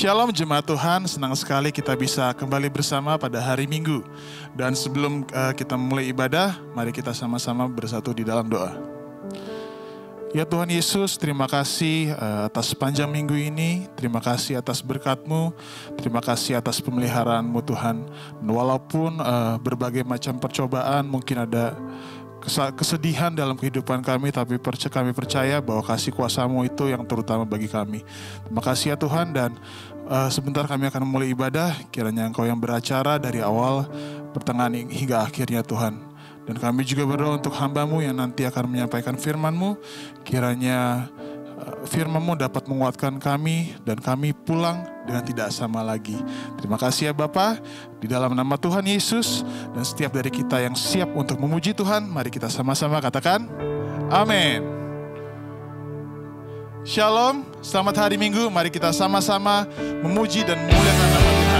Shalom jemaat Tuhan, senang sekali kita bisa kembali bersama pada hari Minggu. Dan sebelum kita mulai ibadah, mari kita sama-sama bersatu di dalam doa. Ya Tuhan Yesus, terima kasih atas sepanjang minggu ini. Terima kasih atas berkat-Mu. Terima kasih atas pemeliharaan-Mu Tuhan. Dan walaupun berbagai macam percobaan, mungkin ada kesedihan dalam kehidupan kami, tapi kami percaya bahwa kasih kuasa-Mu itu yang terutama bagi kami. Terima kasih ya Tuhan, dan sebentar kami akan mulai ibadah. Kiranya Engkau yang beracara dari awal, pertengahan hingga akhirnya Tuhan. Dan kami juga berdoa untuk hamba-Mu yang nanti akan menyampaikan firman-Mu. Kiranya firman-Mu dapat menguatkan kami dan kami pulang dengan tidak sama lagi. Terima kasih ya Bapa, di dalam nama Tuhan Yesus. Dan setiap dari kita yang siap untuk memuji Tuhan, mari kita sama-sama katakan amin. Shalom, selamat hari Minggu. Mari kita sama-sama memuji dan memuliakan nama Tuhan.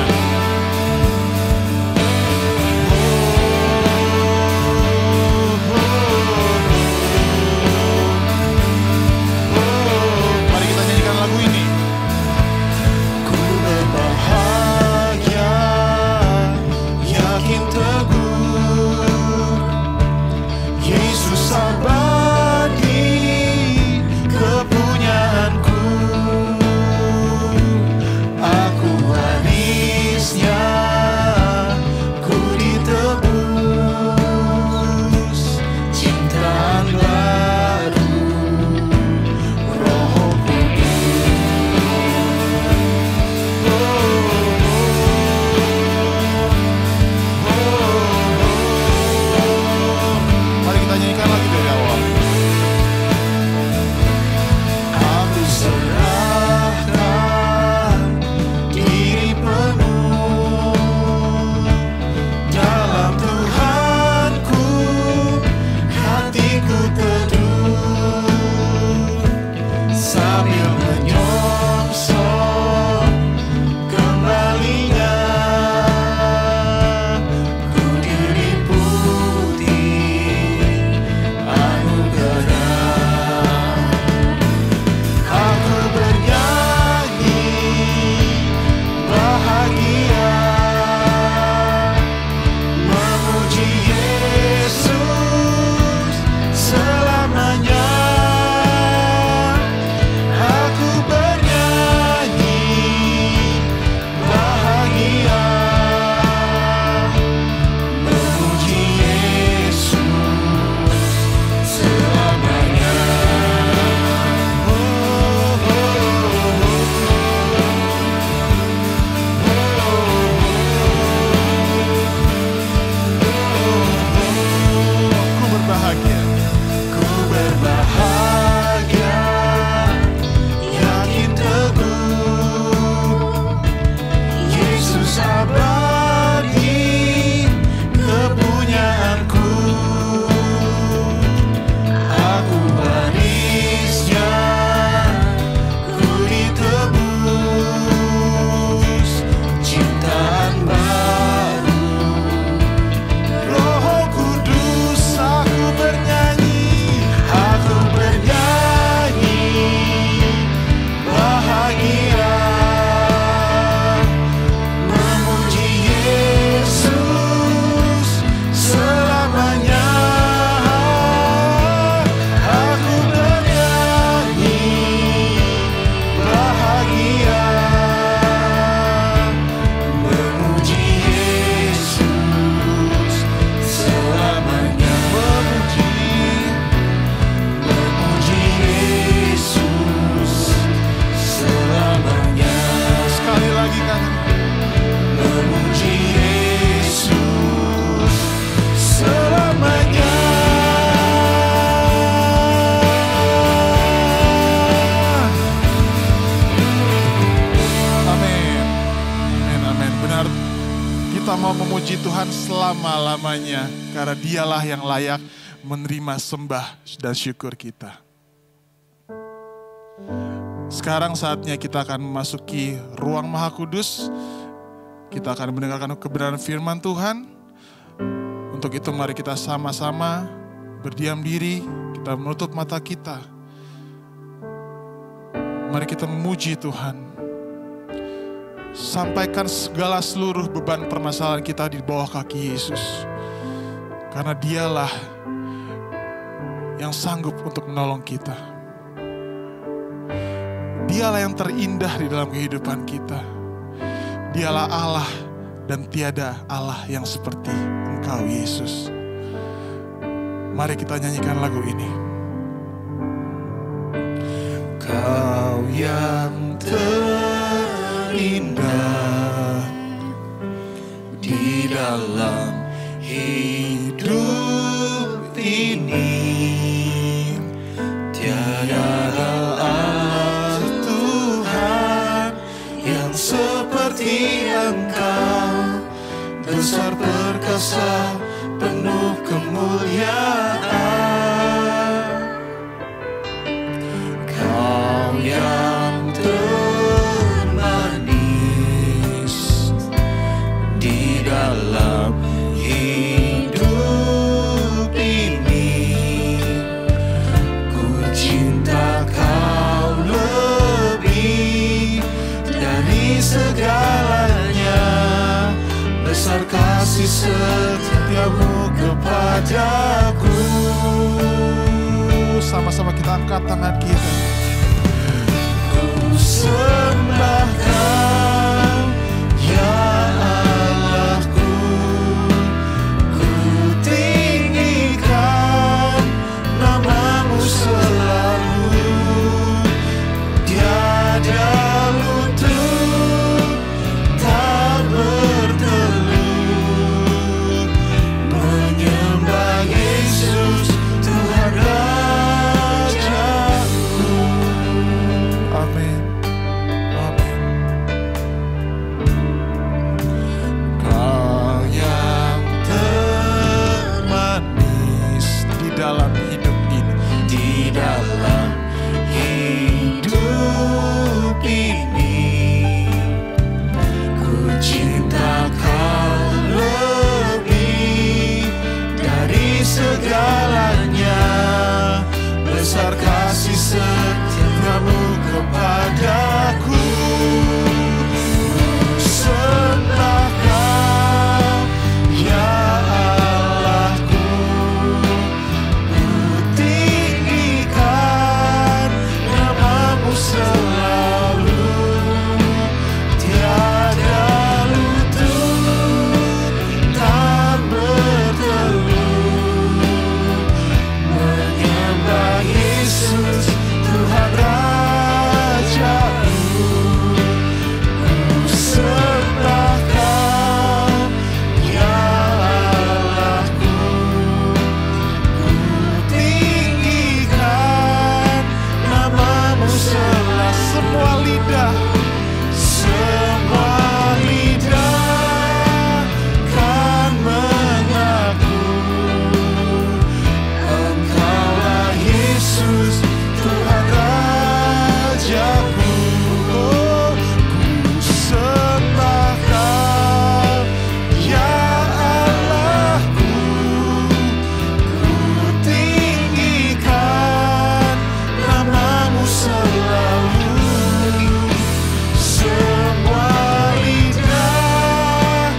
Selama-lamanya, karena Dialah yang layak menerima sembah dan syukur kita. Sekarang saatnya kita akan memasuki ruang Maha Kudus. Kita akan mendengarkan kebenaran firman Tuhan. Untuk itu mari kita sama-sama berdiam diri, kita menutup mata kita. Mari kita memuji Tuhan. sampaikan segala seluruh beban permasalahan kita di bawah kaki Yesus. Karena dialah yang sanggup untuk menolong kita. Dialah yang terindah di dalam kehidupan kita. Dialah Allah dan tiada Allah yang seperti Engkau Yesus. Mari kita nyanyikan lagu ini. Kau yang terindah di dalam hidup ini, tiada Allah Tuhan yang seperti Engkau, besar perkasa penuh kemuliaan. Kau yang termanis di dalam hidup ini, ku cinta Kau lebih dari segalanya, besar kasih setiamu kepadaku. Sama-sama kita angkat tangan kita. Ku sembah Kau, ya Allahku, ku tinggikan nama-Mu selalu, tiada lutut tak bertelur, menyembah Yesus Tuhan Rajaku. Amin. Amin. Kau yang termanis di dalam hidup ini, di dalam hidup ini, ku cinta Kau lebih dari segalanya, besar kasih setiamu kepadaku. Sembah Kau, ya Allahku, ku tinggikan nama-Mu selalu, tiada lutut tak bertelur, menyembah Yesus Tuhan Rajaku. Ku sembah Kau, ya Allahku, ku tinggikan nama-Mu selalu. Semua lidah kan mengaku, Engkaulah Yesus Tuhan Rajaku. Oh, ku sembah Kau, ya Allahku, ku tinggikan nama-Mu selalu. Semua lidah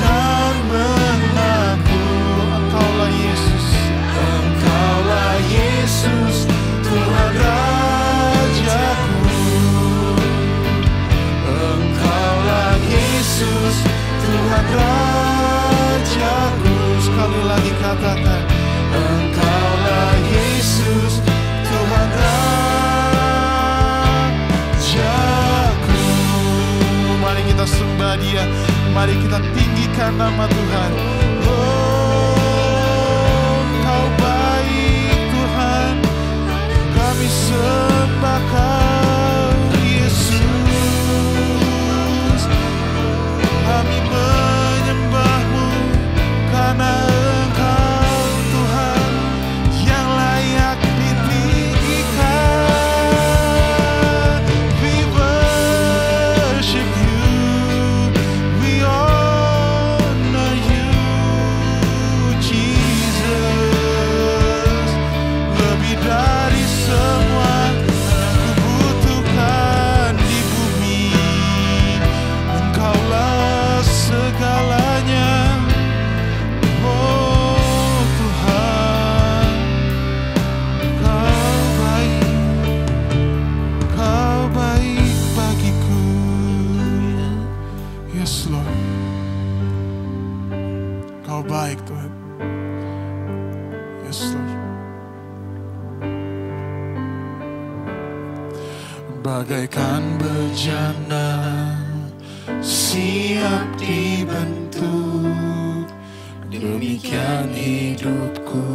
kan mengaku, Engkaulah Yesus, Engkaulah Yesus Tuhan Rajaku. Engkaulah Yesus Tuhan Rajaku. Sekali lagi katakan, Engkaulah Yesus Tuhan Rajaku. Mari kita sembah Dia, mari kita tinggikan nama Tuhan. Oh, Engkau baik Tuhan, kami sembah Kau Yesus, kami menyembah-Mu karena Engkau Tuhan yang layak ditinggikan. We worship You, we honor You. bagaikan bejana siap dibentuk. Demikian hidupku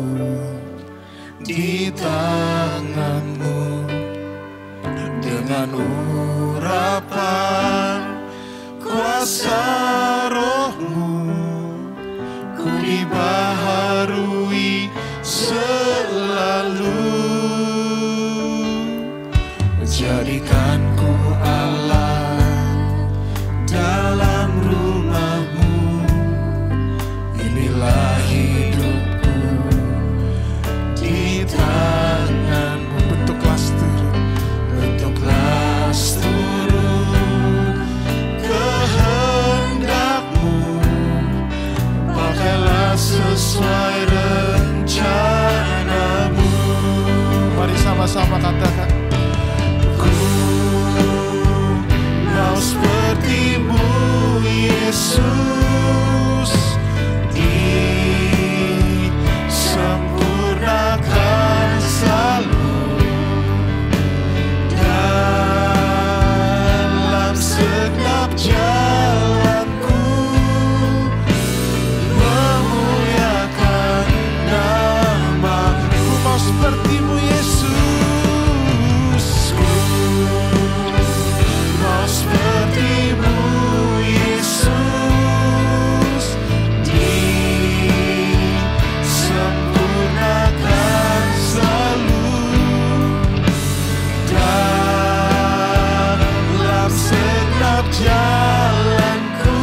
di tangan-Mu, dengan urapan kuasa Roh-Mu, ku dibaharui selalu. Jadikanku Allah dalam rumah-Mu, inilah hidupku di tangan-Mu. Bentuklah seturut kehendak-Mu, pakailah sesuai rencana-Mu. Mari sama-sama katakan, seperti-Mu Yesus, disempurnakan selalu dalam segenap jalanku, memuliakan nama-Mu. Mau seperti-Mu Yesus, seperti-Mu Yesus, disempurnakan selalu dalam segenap jalanku,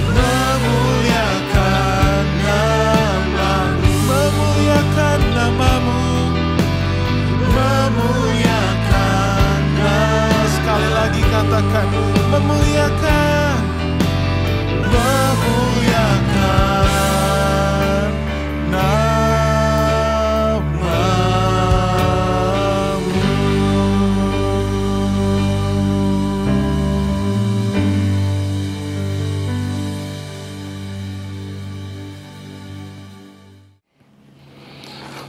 memuliakan nama-Mu, memuliakan nama-Mu, memuliakan nama. Sekali lagi katakan, memuliakan, memuliakan nama-Mu.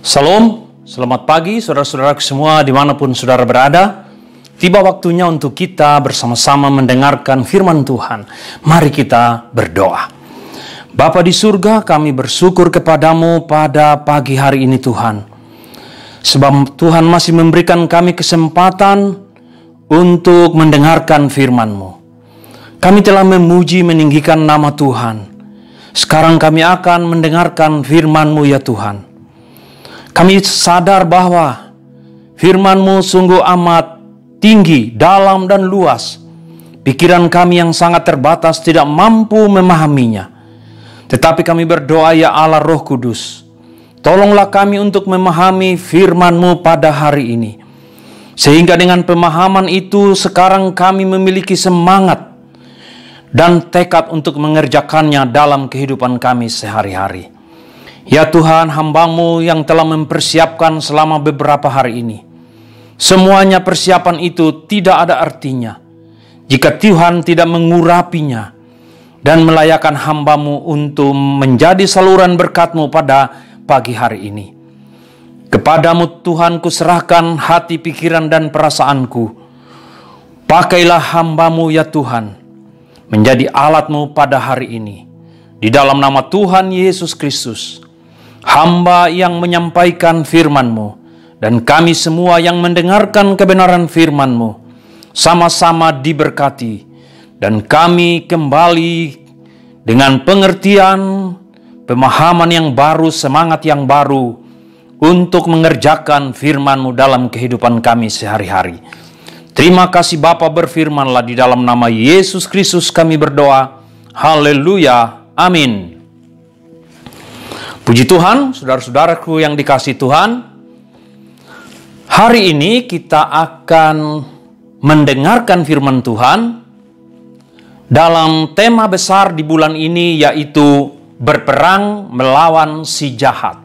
Salam, selamat pagi saudara-saudara semua dimanapun saudara berada. Tiba waktunya untuk kita bersama-sama mendengarkan firman Tuhan. Mari kita berdoa. Bapa di surga, kami bersyukur kepadamu pada pagi hari ini Tuhan. Sebab Tuhan masih memberikan kami kesempatan untuk mendengarkan firman-Mu. Kami telah memuji meninggikan nama Tuhan. Sekarang kami akan mendengarkan firman-Mu ya Tuhan. Kami sadar bahwa firman-Mu sungguh amat tinggi, dalam, dan luas. Pikiran kami yang sangat terbatas tidak mampu memahaminya. Tetapi kami berdoa ya Allah Roh Kudus, tolonglah kami untuk memahami firman-Mu pada hari ini. Sehingga dengan pemahaman itu sekarang kami memiliki semangat dan tekad untuk mengerjakannya dalam kehidupan kami sehari-hari. Ya Tuhan, hamba-Mu yang telah mempersiapkan selama beberapa hari ini, semuanya persiapan itu tidak ada artinya jika Tuhan tidak mengurapinya dan melayakan hamba-Mu untuk menjadi saluran berkat-Mu pada pagi hari ini. Kepadamu Tuhan kuserahkan hati, pikiran, dan perasaanku. Pakailah hamba-Mu ya Tuhan, menjadi alat-Mu pada hari ini. Di dalam nama Tuhan Yesus Kristus, hamba yang menyampaikan firman-Mu, dan kami semua yang mendengarkan kebenaran firman-Mu, sama-sama diberkati. Dan kami kembali dengan pengertian, pemahaman yang baru, semangat yang baru, untuk mengerjakan firman-Mu dalam kehidupan kami sehari-hari. Terima kasih Bapa, berfirmanlah di dalam nama Yesus Kristus kami berdoa. Haleluya, amin. Puji Tuhan, saudara-saudaraku yang dikasihi Tuhan. Hari ini kita akan mendengarkan firman Tuhan dalam tema besar di bulan ini, yaitu berperang melawan si jahat.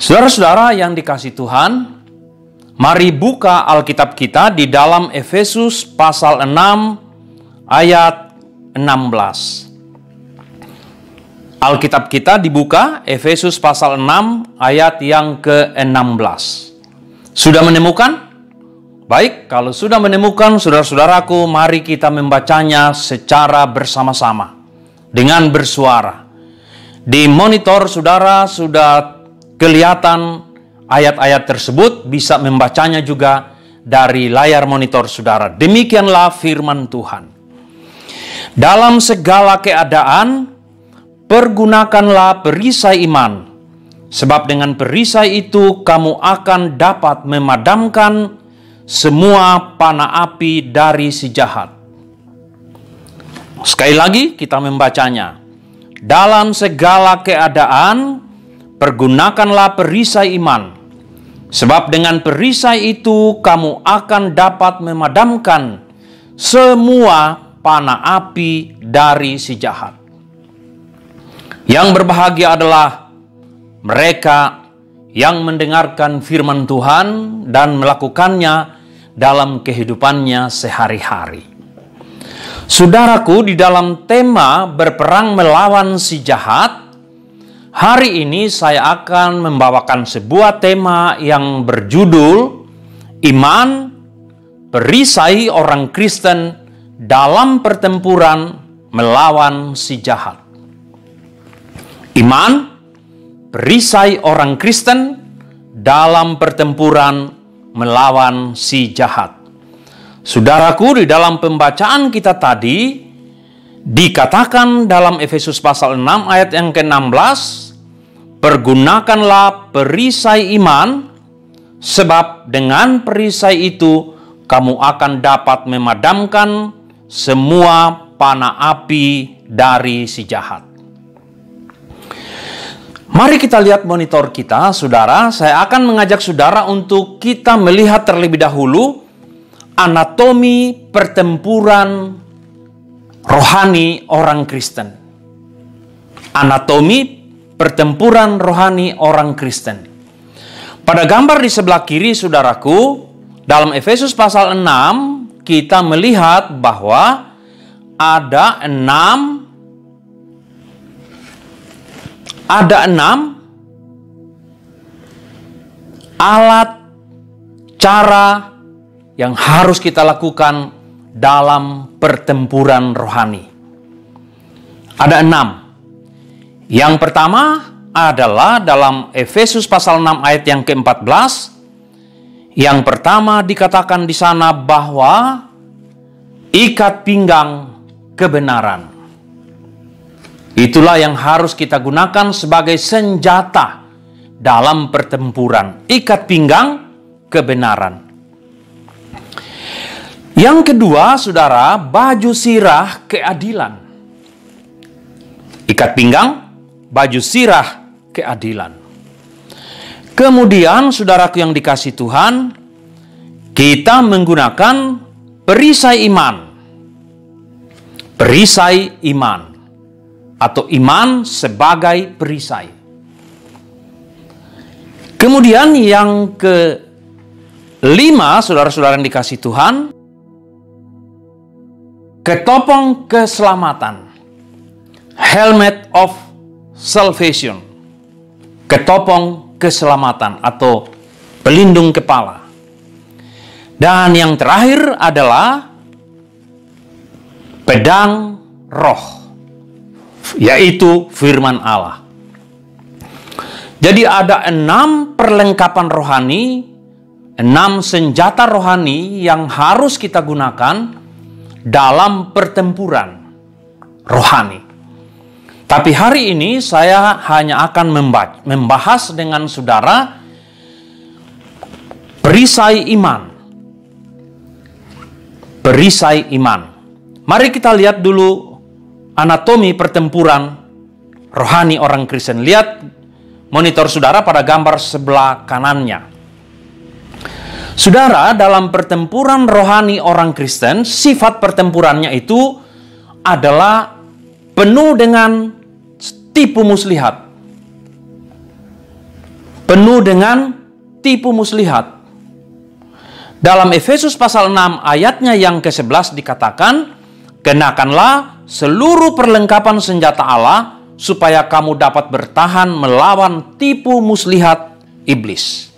Saudara-saudara yang dikasihi Tuhan, mari buka Alkitab kita di dalam Efesus pasal 6 ayat 16. Alkitab kita dibuka, Efesus pasal 6 ayat yang ke-16. Sudah menemukan? Baik, kalau sudah menemukan, saudara-saudaraku, mari kita membacanya secara bersama-sama dengan bersuara. Di monitor saudara sudah kelihatan ayat-ayat tersebut, bisa membacanya juga dari layar monitor saudara. Demikianlah firman Tuhan. Dalam segala keadaan, pergunakanlah perisai iman, sebab dengan perisai itu kamu akan dapat memadamkan semua panah api dari si jahat. Sekali lagi kita membacanya. Dalam segala keadaan, pergunakanlah perisai iman, sebab dengan perisai itu kamu akan dapat memadamkan semua panah api dari si jahat. Yang berbahagia adalah mereka yang mendengarkan firman Tuhan dan melakukannya dalam kehidupannya sehari-hari. Saudaraku, di dalam tema berperang melawan si jahat, hari ini saya akan membawakan sebuah tema yang berjudul Iman, Perisai Orang Kristen dalam Pertempuran Melawan si Jahat. Iman, perisai orang Kristen dalam pertempuran melawan si jahat. Saudaraku, di dalam pembacaan kita tadi dikatakan dalam Efesus pasal 6 ayat yang ke-16, pergunakanlah perisai iman, sebab dengan perisai itu kamu akan dapat memadamkan semua panah api dari si jahat. Mari kita lihat monitor kita, saudara. Saya akan mengajak saudara untuk kita melihat terlebih dahulu anatomi pertempuran rohani orang Kristen. Anatomi pertempuran rohani orang Kristen. Pada gambar di sebelah kiri, saudaraku, dalam Efesus pasal 6, kita melihat bahwa ada enam alat cara yang harus kita lakukan dalam pertempuran rohani. Ada 6. Yang pertama adalah dalam Efesus pasal 6 ayat yang ke-14. Yang pertama dikatakan di sana bahwa ikat pinggang kebenaran. Itulah yang harus kita gunakan sebagai senjata dalam pertempuran. Ikat pinggang kebenaran. Yang kedua, saudara, baju sirah keadilan. Ikat pinggang, baju sirah keadilan. Kemudian, saudaraku yang dikasihi Tuhan, kita menggunakan perisai iman. Perisai iman. Atau iman sebagai perisai. Kemudian yang kelima, saudara-saudara yang dikasihi Tuhan, ketopong keselamatan. Helmet of salvation. Ketopong keselamatan atau pelindung kepala. Dan yang terakhir adalah pedang roh, yaitu firman Allah. Jadi ada 6 perlengkapan rohani, 6 senjata rohani yang harus kita gunakan dalam pertempuran rohani. Tapi hari ini saya hanya akan membahas dengan saudara perisai iman. Perisai iman. Mari kita lihat dulu anatomi pertempuran rohani orang Kristen. Lihat monitor saudara pada gambar sebelah kanannya. Saudara, dalam pertempuran rohani orang Kristen, sifat pertempurannya itu adalah penuh dengan tipu muslihat. Penuh dengan tipu muslihat. Dalam Efesus pasal 6 ayatnya yang ke-11 dikatakan, kenakanlah seluruh perlengkapan senjata Allah supaya kamu dapat bertahan melawan tipu muslihat iblis.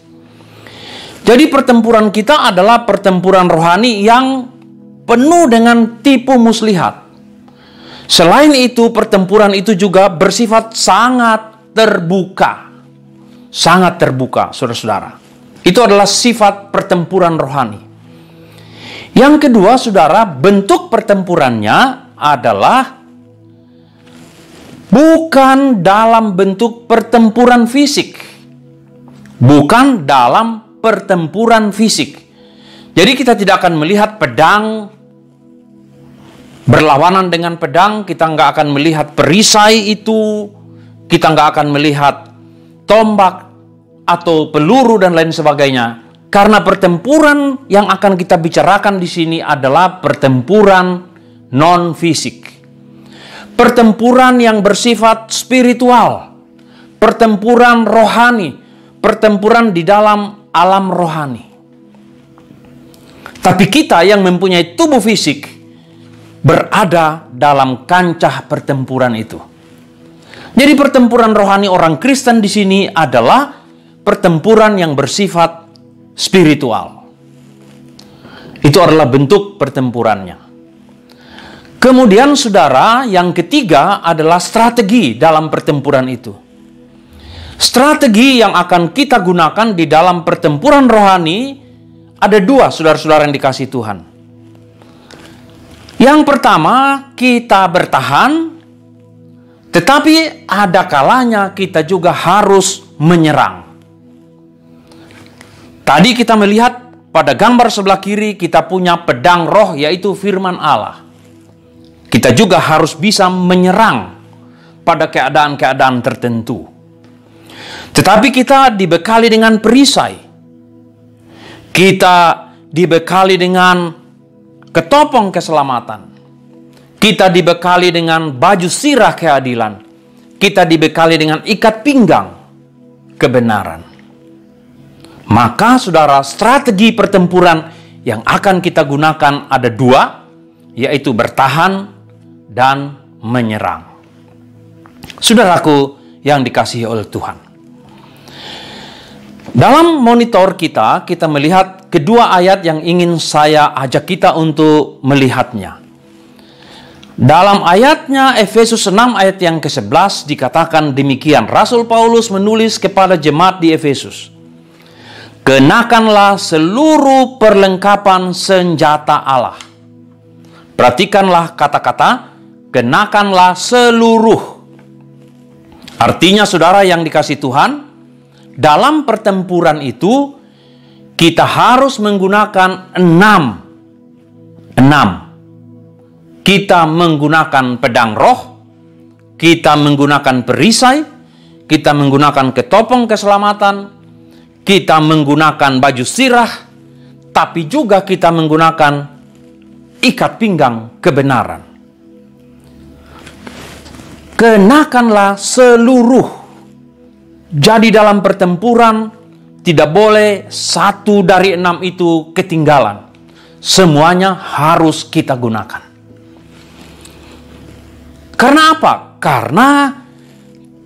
Jadi pertempuran kita adalah pertempuran rohani yang penuh dengan tipu muslihat. Selain itu, pertempuran itu juga bersifat sangat terbuka. Sangat terbuka, saudara-saudara. Itu adalah sifat pertempuran rohani. Yang kedua, saudara, bentuk pertempurannya adalah bukan dalam bentuk pertempuran fisik. Bukan dalam pertempuran fisik. Jadi kita tidak akan melihat pedang berlawanan dengan pedang, kita nggak akan melihat perisai itu, kita nggak akan melihat tombak atau peluru dan lain sebagainya. Karena pertempuran yang akan kita bicarakan di sini adalah pertempuran non-fisik. Pertempuran yang bersifat spiritual. Pertempuran rohani. Pertempuran di dalam alam rohani. Tapi kita yang mempunyai tubuh fisik berada dalam kancah pertempuran itu. Jadi pertempuran rohani orang Kristen di sini adalah pertempuran yang bersifat spiritual. Itu adalah bentuk pertempurannya. Kemudian saudara, yang ketiga adalah strategi dalam pertempuran itu. Strategi yang akan kita gunakan di dalam pertempuran rohani ada dua, saudara-saudara yang dikasihi Tuhan. Yang pertama, kita bertahan, tetapi ada kalanya kita juga harus menyerang. Tadi kita melihat pada gambar sebelah kiri kita punya pedang roh, yaitu firman Allah. Kita juga harus bisa menyerang pada keadaan-keadaan tertentu. Tetapi kita dibekali dengan perisai. Kita dibekali dengan ketopong keselamatan. Kita dibekali dengan baju sirah keadilan. Kita dibekali dengan ikat pinggang kebenaran. Maka saudara, strategi pertempuran yang akan kita gunakan ada dua, yaitu bertahan dan menyerang. Saudaraku yang dikasihi oleh Tuhan. Dalam monitor kita melihat kedua ayat yang ingin saya ajak kita untuk melihatnya. Dalam ayatnya Efesus 6 ayat yang ke-11 dikatakan demikian. Rasul Paulus menulis kepada jemaat di Efesus. Kenakanlah seluruh perlengkapan senjata Allah. Perhatikanlah kata-kata, kenakanlah seluruh. Artinya saudara yang dikasihi Tuhan, dalam pertempuran itu kita harus menggunakan enam. Kita menggunakan pedang roh, kita menggunakan perisai, kita menggunakan ketopong keselamatan, kita menggunakan baju sirah, tapi juga kita menggunakan ikat pinggang kebenaran. Kenakanlah seluruh. Jadi dalam pertempuran tidak boleh satu dari enam itu ketinggalan. Semuanya harus kita gunakan. Karena apa? Karena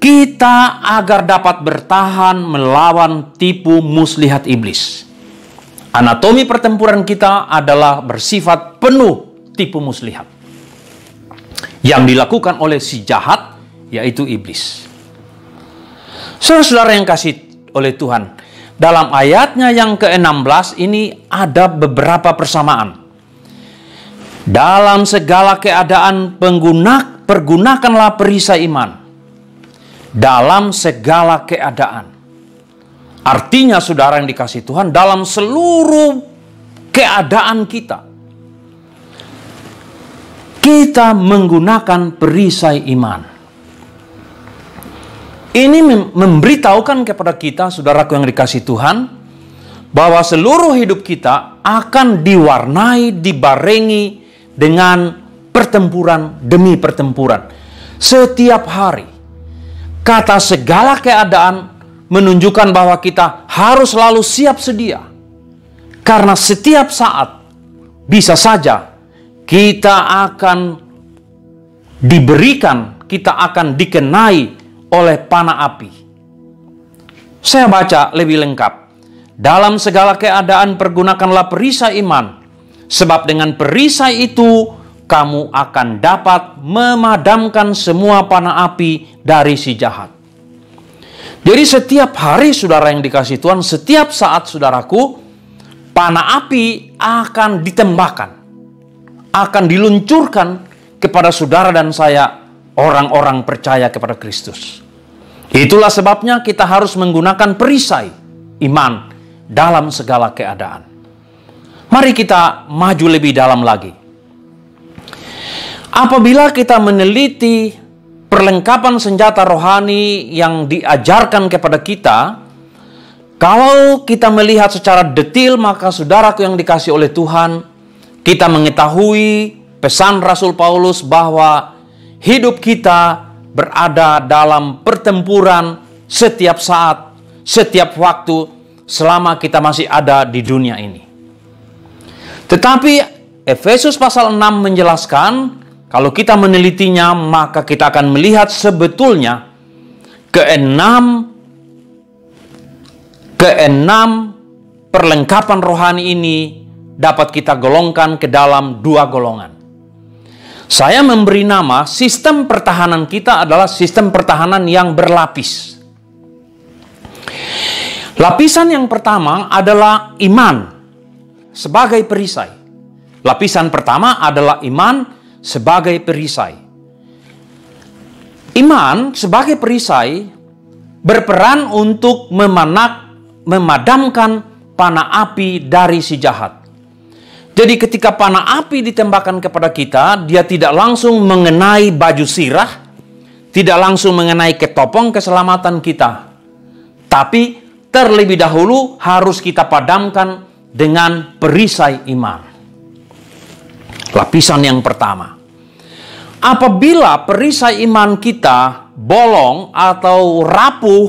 kita agar dapat bertahan melawan tipu muslihat iblis. Anatomi pertempuran kita adalah bersifat penuh tipu muslihat yang dilakukan oleh si jahat, yaitu iblis. Saudara-saudara yang kasih oleh Tuhan, dalam ayatnya yang ke-16 ini ada beberapa persamaan. Dalam segala keadaan pergunakanlah perisai iman. Dalam segala keadaan. Artinya saudara yang dikasihi Tuhan, dalam seluruh keadaan kita menggunakan perisai iman. Ini memberitahukan kepada kita, saudaraku yang dikasihi Tuhan, bahwa seluruh hidup kita akan dibarengi dengan pertempuran demi pertempuran. Setiap hari. Kata segala keadaan menunjukkan bahwa kita harus selalu siap sedia. Karena setiap saat bisa saja kita akan diberikan, kita akan dikenai oleh panah api. Saya baca lebih lengkap. dalam segala keadaan pergunakanlah perisai iman, sebab dengan perisai itu kamu akan dapat memadamkan semua panah api dari si jahat. Jadi setiap hari saudara yang dikasihi Tuhan, setiap saat saudaraku, panah api akan ditembakkan, akan diluncurkan kepada saudara dan saya, orang-orang percaya kepada Kristus. Itulah sebabnya kita harus menggunakan perisai iman dalam segala keadaan. Mari kita maju lebih dalam lagi. Apabila kita meneliti perlengkapan senjata rohani yang diajarkan kepada kita, kalau kita melihat secara detail, maka saudaraku yang dikasihi oleh Tuhan, kita mengetahui pesan Rasul Paulus bahwa hidup kita berada dalam pertempuran setiap saat, setiap waktu, selama kita masih ada di dunia ini. Tetapi Efesus pasal 6 menjelaskan, kalau kita menelitinya, maka kita akan melihat sebetulnya keenam perlengkapan rohani ini dapat kita golongkan ke dalam dua golongan. Saya memberi nama sistem pertahanan kita adalah sistem pertahanan yang berlapis. Lapisan yang pertama adalah iman sebagai perisai. Lapisan pertama adalah iman sebagai perisai. Iman sebagai perisai berperan untuk memadamkan panah api dari si jahat. Jadi ketika panah api ditembakkan kepada kita, dia tidak langsung mengenai baju sirah, tidak langsung mengenai ketopong keselamatan kita. Tapi terlebih dahulu harus kita padamkan dengan perisai iman. Lapisan yang pertama. Apabila perisai iman kita bolong atau rapuh,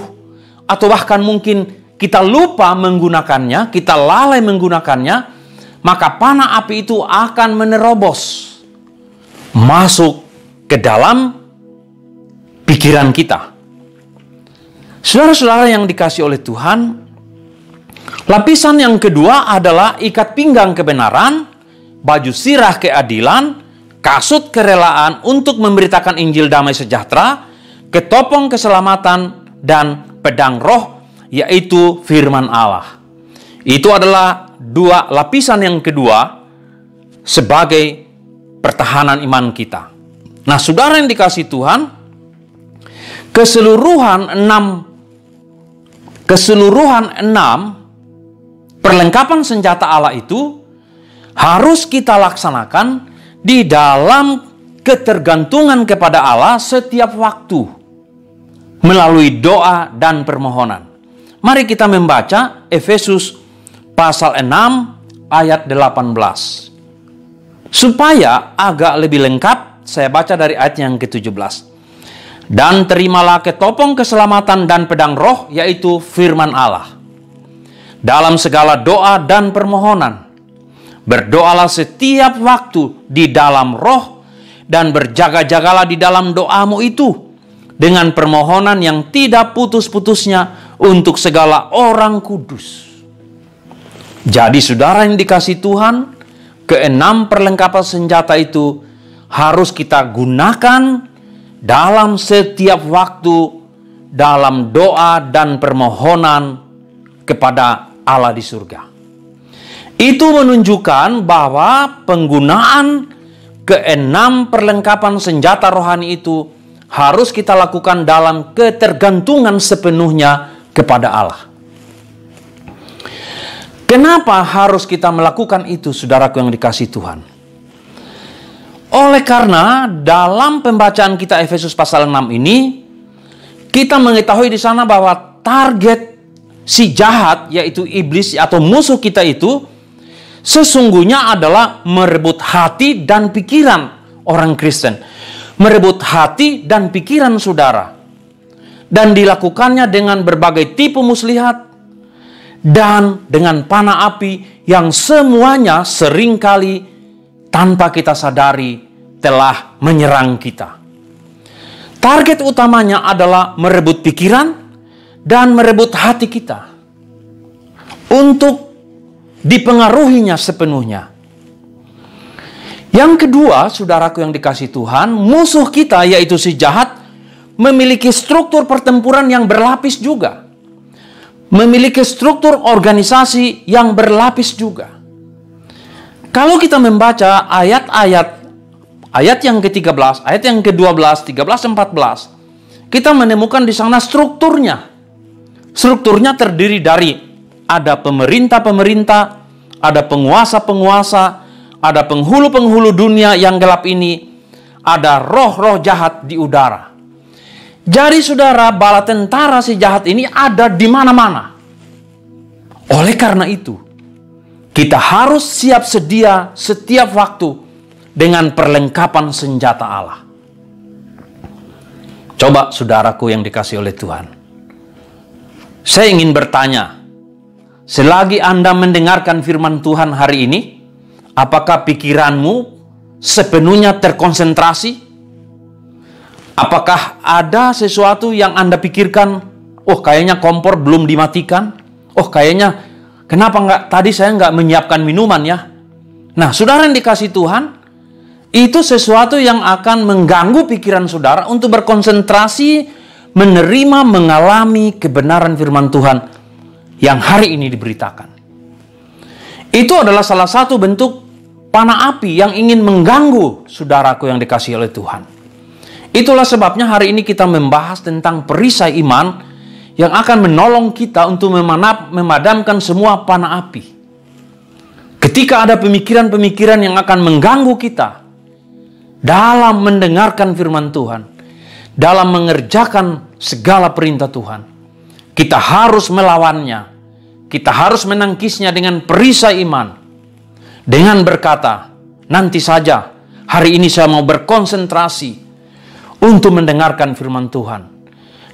atau bahkan mungkin kita lupa menggunakannya, kita lalai menggunakannya, maka panah api itu akan menerobos masuk ke dalam pikiran kita. Saudara-saudara yang dikasihi oleh Tuhan, lapisan yang kedua adalah ikat pinggang kebenaran, baju sirah keadilan, kasut kerelaan untuk memberitakan Injil damai sejahtera, ketopong keselamatan, dan pedang roh, yaitu firman Allah. Itu adalah dua lapisan yang kedua sebagai pertahanan iman kita. Nah, saudara yang dikasihi Tuhan, keseluruhan enam perlengkapan senjata Allah itu harus kita laksanakan di dalam ketergantungan kepada Allah setiap waktu melalui doa dan permohonan. Mari kita membaca Efesus pasal 6 ayat 18. Supaya agak lebih lengkap, saya baca dari ayat yang ke-17. Dan terimalah ketopong keselamatan dan pedang roh, yaitu firman Allah. Dalam segala doa dan permohonan, berdoalah setiap waktu di dalam roh, dan berjaga-jagalah di dalam doamu itu, dengan permohonan yang tidak putus-putusnya untuk segala orang kudus. Jadi saudara yang dikasihi Tuhan, keenam perlengkapan senjata itu harus kita gunakan dalam setiap waktu dalam doa dan permohonan kepada Allah di surga. Itu menunjukkan bahwa penggunaan keenam perlengkapan senjata rohani itu harus kita lakukan dalam ketergantungan sepenuhnya kepada Allah. Kenapa harus kita melakukan itu, saudaraku yang dikasihi Tuhan? Oleh karena dalam pembacaan kita Efesus pasal 6 ini, kita mengetahui di sana bahwa target si jahat, yaitu iblis atau musuh kita itu, sesungguhnya adalah merebut hati dan pikiran orang Kristen. Merebut hati dan pikiran saudara. Dan dilakukannya dengan berbagai tipu muslihat dan dengan panah api yang semuanya seringkali tanpa kita sadari telah menyerang kita. Target utamanya adalah merebut pikiran dan merebut hati kita. untuk dipengaruhinya sepenuhnya. Yang kedua, saudaraku yang dikasihi Tuhan, musuh kita yaitu si jahat memiliki struktur pertempuran yang berlapis juga. Memiliki struktur organisasi yang berlapis juga. Kalau kita membaca ayat yang ke-13, ayat yang ke-12, 13, 14, kita menemukan di sana strukturnya. Strukturnya terdiri dari ada pemerintah-pemerintah, ada penguasa-penguasa, ada penghulu-penghulu dunia yang gelap ini, ada roh-roh jahat di udara. Jadi saudara, bala tentara si jahat ini ada di mana-mana. Oleh karena itu, kita harus siap sedia setiap waktu dengan perlengkapan senjata Allah. Coba saudaraku yang dikasihi oleh Tuhan. Saya ingin bertanya, selagi Anda mendengarkan firman Tuhan hari ini, apakah pikiranmu sepenuhnya terkonsentrasi? Apakah ada sesuatu yang Anda pikirkan, oh kayaknya kompor belum dimatikan, oh kayaknya kenapa tadi saya nggak menyiapkan minuman ya? Nah, saudara yang dikasihi Tuhan, itu sesuatu yang akan mengganggu pikiran saudara untuk berkonsentrasi, menerima, mengalami kebenaran firman Tuhan yang hari ini diberitakan. Itu adalah salah satu bentuk panah api yang ingin mengganggu saudaraku yang dikasihi oleh Tuhan. Itulah sebabnya hari ini kita membahas tentang perisai iman yang akan menolong kita untuk memadamkan semua panah api. Ketika ada pemikiran-pemikiran yang akan mengganggu kita dalam mendengarkan firman Tuhan, dalam mengerjakan segala perintah Tuhan, kita harus melawannya. Kita harus menangkisnya dengan perisai iman. Dengan berkata, nanti saja, hari ini saya mau berkonsentrasi untuk mendengarkan firman Tuhan.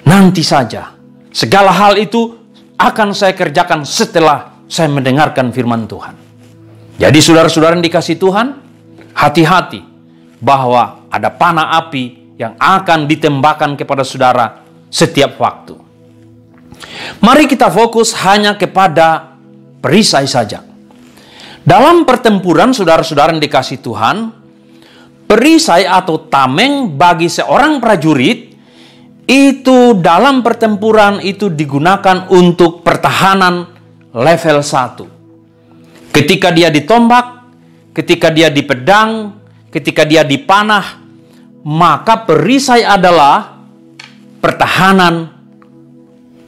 Nanti saja, segala hal itu akan saya kerjakan setelah saya mendengarkan firman Tuhan. Jadi saudara-saudara yang dikasihi Tuhan, hati-hati bahwa ada panah api yang akan ditembakkan kepada saudara setiap waktu. Mari kita fokus hanya kepada perisai saja. Dalam pertempuran saudara-saudara yang dikasihi Tuhan, perisai atau tameng bagi seorang prajurit itu dalam pertempuran itu digunakan untuk pertahanan level 1. Ketika dia ditombak, ketika dia dipedang, ketika dia dipanah, maka perisai adalah pertahanan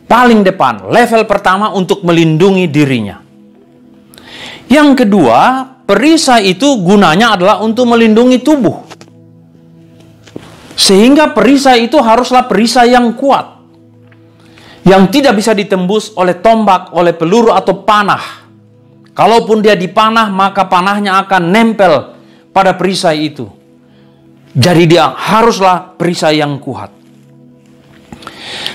paling depan, level pertama untuk melindungi dirinya. Yang kedua, perisai itu gunanya adalah untuk melindungi tubuh. Sehingga perisai itu haruslah perisai yang kuat. Yang tidak bisa ditembus oleh tombak, oleh peluru atau panah. Kalaupun dia dipanah, maka panahnya akan nempel pada perisai itu. Jadi dia haruslah perisai yang kuat.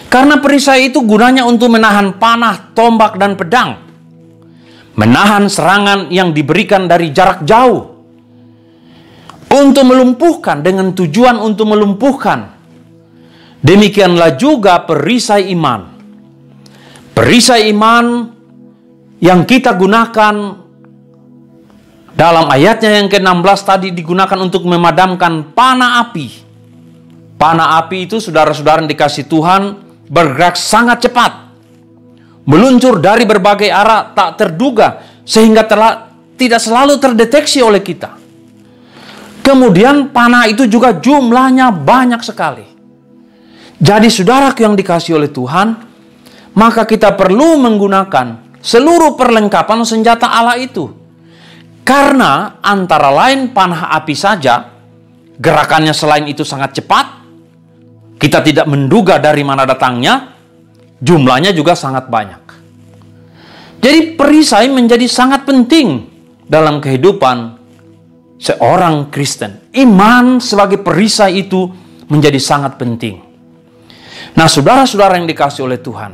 Karena perisai itu gunanya untuk menahan panah, tombak, dan pedang. Menahan serangan yang diberikan dari jarak jauh. Untuk melumpuhkan, dengan tujuan untuk melumpuhkan. Demikianlah juga perisai iman. Perisai iman yang kita gunakan dalam ayatnya yang ke-16 tadi digunakan untuk memadamkan panah api. Panah api itu saudara-saudara yang dikasihi Tuhan bergerak sangat cepat. Meluncur dari berbagai arah tak terduga sehingga tidak selalu terdeteksi oleh kita. Kemudian panah itu juga jumlahnya banyak sekali. Jadi saudaraku yang dikasihi oleh Tuhan, maka kita perlu menggunakan seluruh perlengkapan senjata Allah itu. Karena antara lain panah api saja, gerakannya selain itu sangat cepat, kita tidak menduga dari mana datangnya, jumlahnya juga sangat banyak. Jadi perisai menjadi sangat penting dalam kehidupan seorang Kristen. Iman sebagai perisai itu menjadi sangat penting. Nah, saudara-saudara yang dikasihi oleh Tuhan,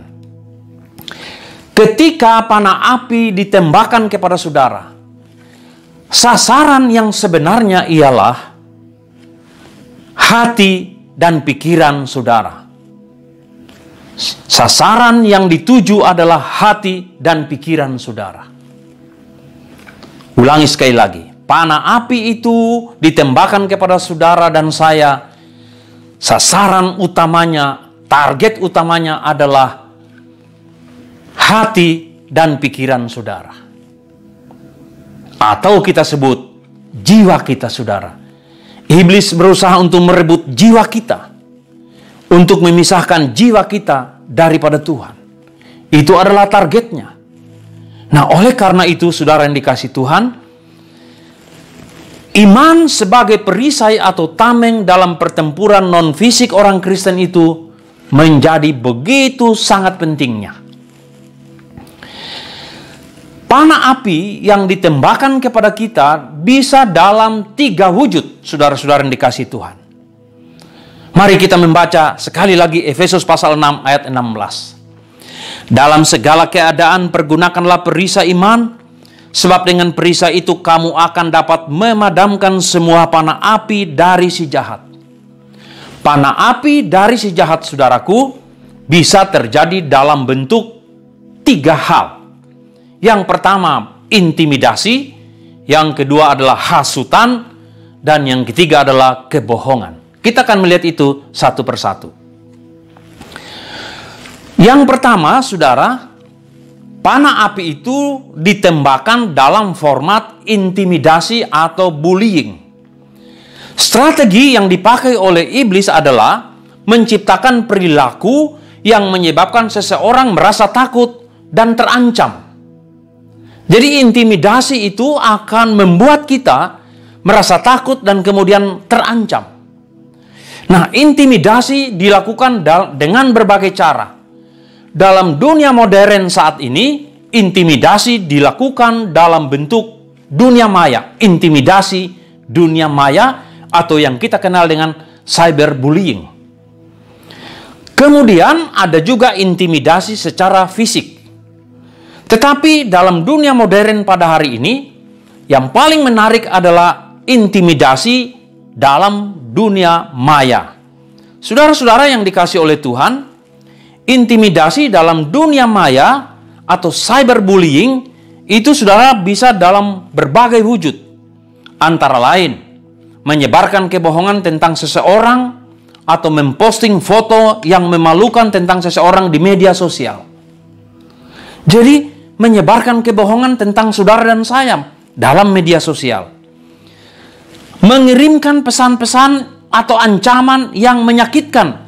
ketika panah api ditembakkan kepada saudara, sasaran yang sebenarnya ialah hati dan pikiran saudara. Sasaran yang dituju adalah hati dan pikiran saudara. Ulangi sekali lagi. Panah api itu ditembakkan kepada saudara dan saya. Sasaran utamanya, target utamanya adalah hati dan pikiran saudara. Atau kita sebut jiwa kita, saudara. Iblis berusaha untuk merebut jiwa kita. Untuk memisahkan jiwa kita daripada Tuhan. Itu adalah targetnya. Nah, oleh karena itu, saudara yang dikasihi Tuhan, iman sebagai perisai atau tameng dalam pertempuran non-fisik orang Kristen itu menjadi begitu sangat pentingnya. Panah api yang ditembakkan kepada kita bisa dalam 3 wujud, saudara-saudara yang dikasihi Tuhan. Mari kita membaca sekali lagi Efesus pasal 6 ayat 16. Dalam segala keadaan pergunakanlah perisai iman, sebab dengan perisai itu kamu akan dapat memadamkan semua panah api dari si jahat. Panah api dari si jahat, saudaraku, bisa terjadi dalam bentuk 3 hal. Yang pertama, intimidasi. Yang kedua adalah hasutan. Dan yang ketiga adalah kebohongan. Kita akan melihat itu satu persatu. Yang pertama, saudara, panah api itu ditembakkan dalam format intimidasi atau bullying. Strategi yang dipakai oleh iblis adalah menciptakan perilaku yang menyebabkan seseorang merasa takut dan terancam. Jadi intimidasi itu akan membuat kita merasa takut dan kemudian terancam. Nah, intimidasi dilakukan dengan berbagai cara. Dalam dunia modern saat ini, intimidasi dilakukan dalam bentuk dunia maya. Intimidasi dunia maya atau yang kita kenal dengan cyberbullying. Kemudian ada juga intimidasi secara fisik. Tetapi dalam dunia modern pada hari ini, yang paling menarik adalah intimidasi dalam dunia maya. Saudara-saudara yang dikasihi oleh Tuhan, intimidasi dalam dunia maya atau cyberbullying itu saudara bisa dalam berbagai wujud. Antara lain, menyebarkan kebohongan tentang seseorang atau memposting foto yang memalukan tentang seseorang di media sosial. Jadi, menyebarkan kebohongan tentang saudara dan saya dalam media sosial. Mengirimkan pesan-pesan atau ancaman yang menyakitkan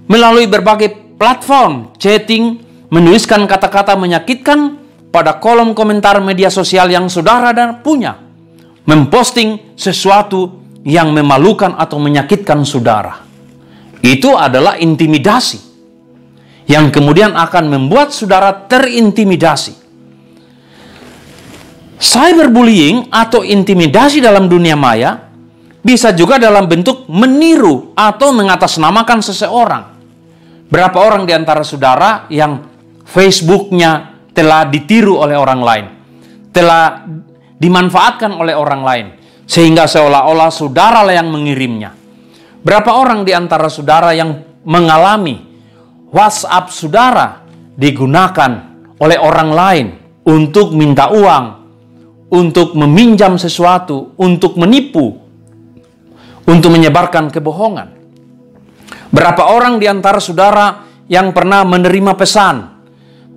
melalui berbagai platform chatting, menuliskan kata-kata menyakitkan pada kolom komentar media sosial yang saudara dan punya, memposting sesuatu yang memalukan atau menyakitkan saudara. Itu adalah intimidasi yang kemudian akan membuat saudara terintimidasi. Cyberbullying atau intimidasi dalam dunia maya bisa juga dalam bentuk meniru atau mengatasnamakan seseorang. Berapa orang di antara saudara yang Facebooknya telah ditiru oleh orang lain, telah dimanfaatkan oleh orang lain, sehingga seolah-olah saudara yang mengirimnya? Berapa orang di antara saudara yang mengalami WhatsApp saudara digunakan oleh orang lain untuk minta uang, untuk meminjam sesuatu, untuk menipu, untuk menyebarkan kebohongan? Berapa orang di antara saudara yang pernah menerima pesan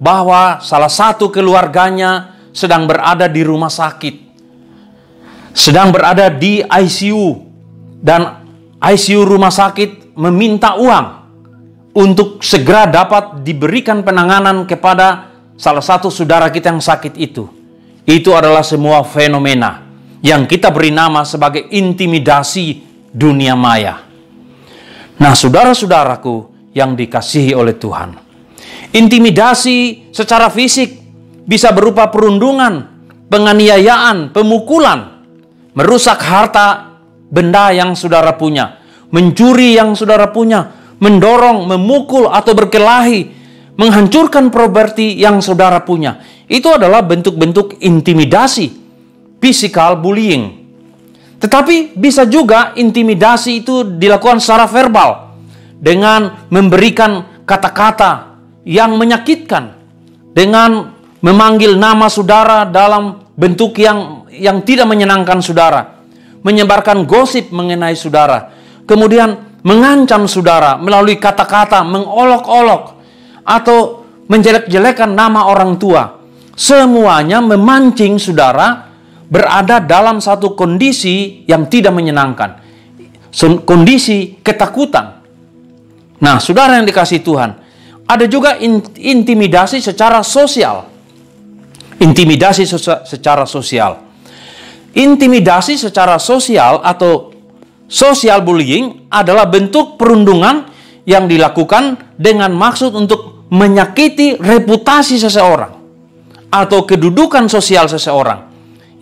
bahwa salah satu keluarganya sedang berada di rumah sakit, sedang berada di ICU, dan ICU rumah sakit meminta uang untuk segera dapat diberikan penanganan kepada salah satu saudara kita yang sakit itu? Itu adalah semua fenomena yang kita beri nama sebagai intimidasi dunia maya. Nah, saudara-saudaraku yang dikasihi oleh Tuhan, intimidasi secara fisik bisa berupa perundungan, penganiayaan, pemukulan, merusak harta benda yang saudara punya, mencuri yang saudara punya, mendorong, memukul atau berkelahi, menghancurkan properti yang saudara punya. Itu adalah bentuk-bentuk intimidasi, physical bullying. Tetapi bisa juga intimidasi itu dilakukan secara verbal dengan memberikan kata-kata yang menyakitkan, dengan memanggil nama saudara dalam bentuk yang tidak menyenangkan saudara, menyebarkan gosip mengenai saudara, kemudian mengancam saudara melalui kata-kata, mengolok-olok, atau menjelek-jelekan nama orang tua. Semuanya memancing saudara berada dalam satu kondisi yang tidak menyenangkan, kondisi ketakutan. Nah, saudara yang dikasihi Tuhan, ada juga intimidasi secara sosial. Intimidasi secara sosial. Intimidasi secara sosial atau social bullying adalah bentuk perundungan yang dilakukan dengan maksud untuk menyakiti reputasi seseorang atau kedudukan sosial seseorang,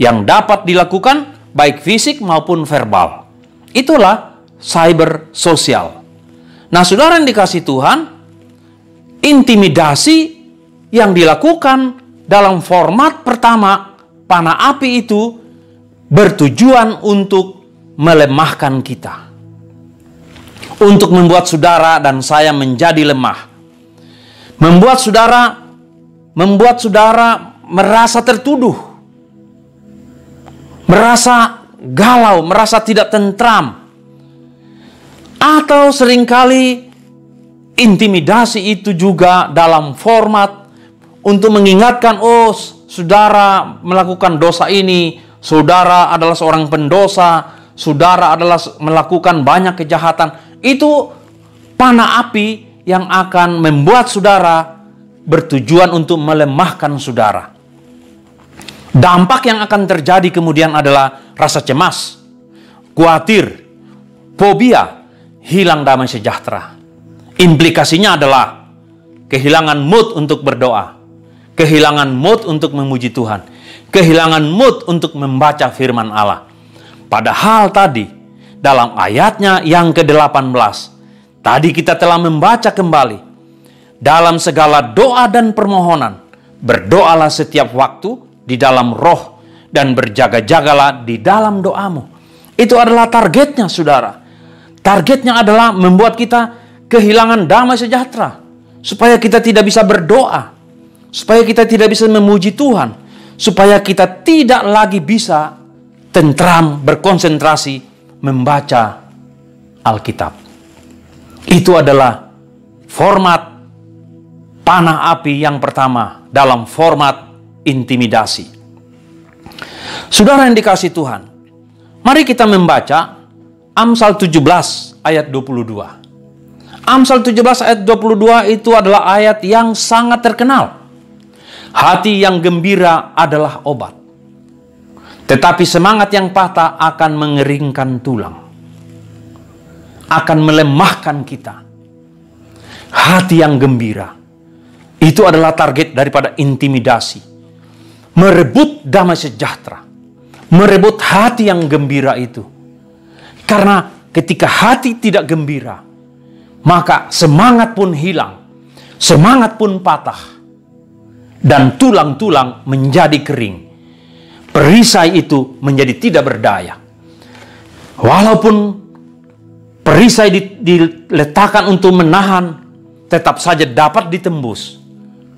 yang dapat dilakukan baik fisik maupun verbal. Itulah cyber sosial. Nah, saudara yang dikasihi Tuhan, intimidasi yang dilakukan dalam format pertama, panah api itu bertujuan untuk melemahkan kita, untuk membuat saudara dan saya menjadi lemah, membuat saudara merasa tertuduh, merasa galau, merasa tidak tentram. Atau seringkali intimidasi itu juga dalam format untuk mengingatkan, oh, saudara melakukan dosa ini, saudara adalah seorang pendosa, saudara adalah melakukan banyak kejahatan. Itu panah api yang akan membuat saudara bertujuan untuk melemahkan saudara. Dampak yang akan terjadi kemudian adalah rasa cemas, khawatir, fobia, hilang damai sejahtera. Implikasinya adalah kehilangan mood untuk berdoa, kehilangan mood untuk memuji Tuhan, kehilangan mood untuk membaca firman Allah. Padahal tadi dalam ayatnya yang ke-18, tadi kita telah membaca kembali, dalam segala doa dan permohonan, berdoalah setiap waktu di dalam roh dan berjaga-jagalah di dalam doamu. Itu adalah targetnya, saudara. Targetnya adalah membuat kita kehilangan damai sejahtera, supaya kita tidak bisa berdoa, supaya kita tidak bisa memuji Tuhan, supaya kita tidak lagi bisa tentram, berkonsentrasi, membaca Alkitab. Itu adalah format panah api yang pertama dalam format intimidasi. Saudara yang dikasihi Tuhan, mari kita membaca Amsal 17 ayat 22. Amsal 17 ayat 22 itu adalah ayat yang sangat terkenal. Hati yang gembira adalah obat, tetapi semangat yang patah akan mengeringkan tulang, akan melemahkan kita. Hati yang gembira itu adalah target daripada intimidasi. Merebut damai sejahtera, merebut hati yang gembira itu. Karena ketika hati tidak gembira, maka semangat pun hilang, semangat pun patah, dan tulang-tulang menjadi kering. Perisai itu menjadi tidak berdaya. Walaupun perisai diletakkan untuk menahan, tetap saja dapat ditembus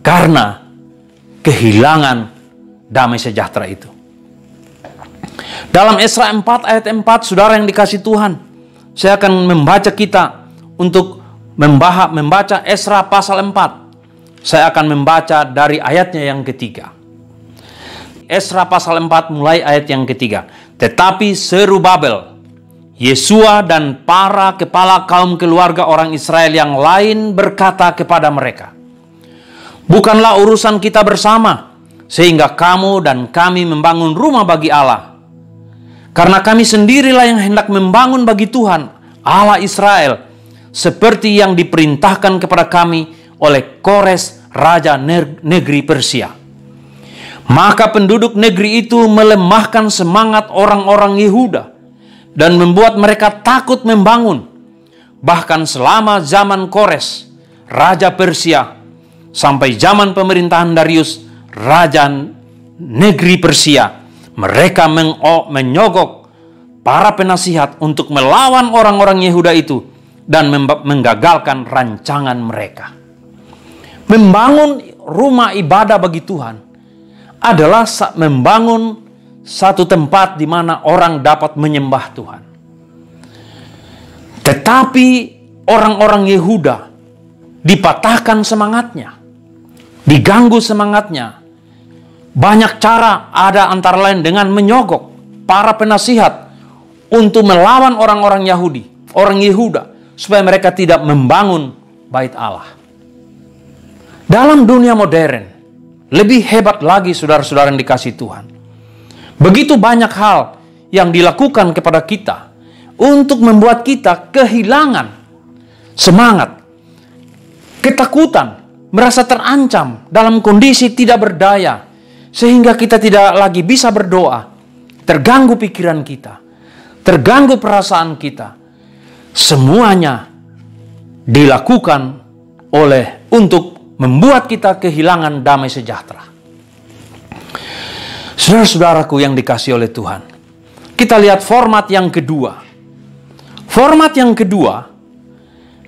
karena kehilangan damai sejahtera itu. Dalam Esra 4 ayat 4, saudara yang dikasihi Tuhan, saya akan membaca kita untuk membaca Esra pasal 4. Saya akan membaca dari ayatnya yang ketiga. Esra pasal 4 mulai ayat yang ketiga. Tetapi Zerubabel, Yesua dan para kepala kaum keluarga orang Israel yang lain berkata kepada mereka, bukanlah urusan kita bersama, sehingga kamu dan kami membangun rumah bagi Allah. Karena kami sendirilah yang hendak membangun bagi Tuhan, Allah Israel, seperti yang diperintahkan kepada kami oleh Kores, raja negeri Persia. Maka penduduk negeri itu melemahkan semangat orang-orang Yehuda dan membuat mereka takut membangun. Bahkan selama zaman Kores, raja Persia, sampai zaman pemerintahan Darius, raja negeri Persia, mereka menyogok para penasihat untuk melawan orang-orang Yehuda itu dan menggagalkan rancangan mereka. Membangun rumah ibadah bagi Tuhan adalah membangun satu tempat di mana orang dapat menyembah Tuhan. Tetapi orang-orang Yehuda dipatahkan semangatnya, diganggu semangatnya. Banyak cara, ada antara lain dengan menyogok para penasihat untuk melawan orang-orang Yahudi, orang Yehuda, supaya mereka tidak membangun bait Allah. Dalam dunia modern, lebih hebat lagi saudara-saudara yang dikasihi Tuhan. Begitu banyak hal yang dilakukan kepada kita untuk membuat kita kehilangan semangat, ketakutan, merasa terancam, dalam kondisi tidak berdaya, sehingga kita tidak lagi bisa berdoa, terganggu pikiran kita, terganggu perasaan kita. Semuanya dilakukan untuk membuat kita kehilangan damai sejahtera. Saudara-saudaraku yang dikasihi oleh Tuhan, kita lihat format yang kedua. Format yang kedua,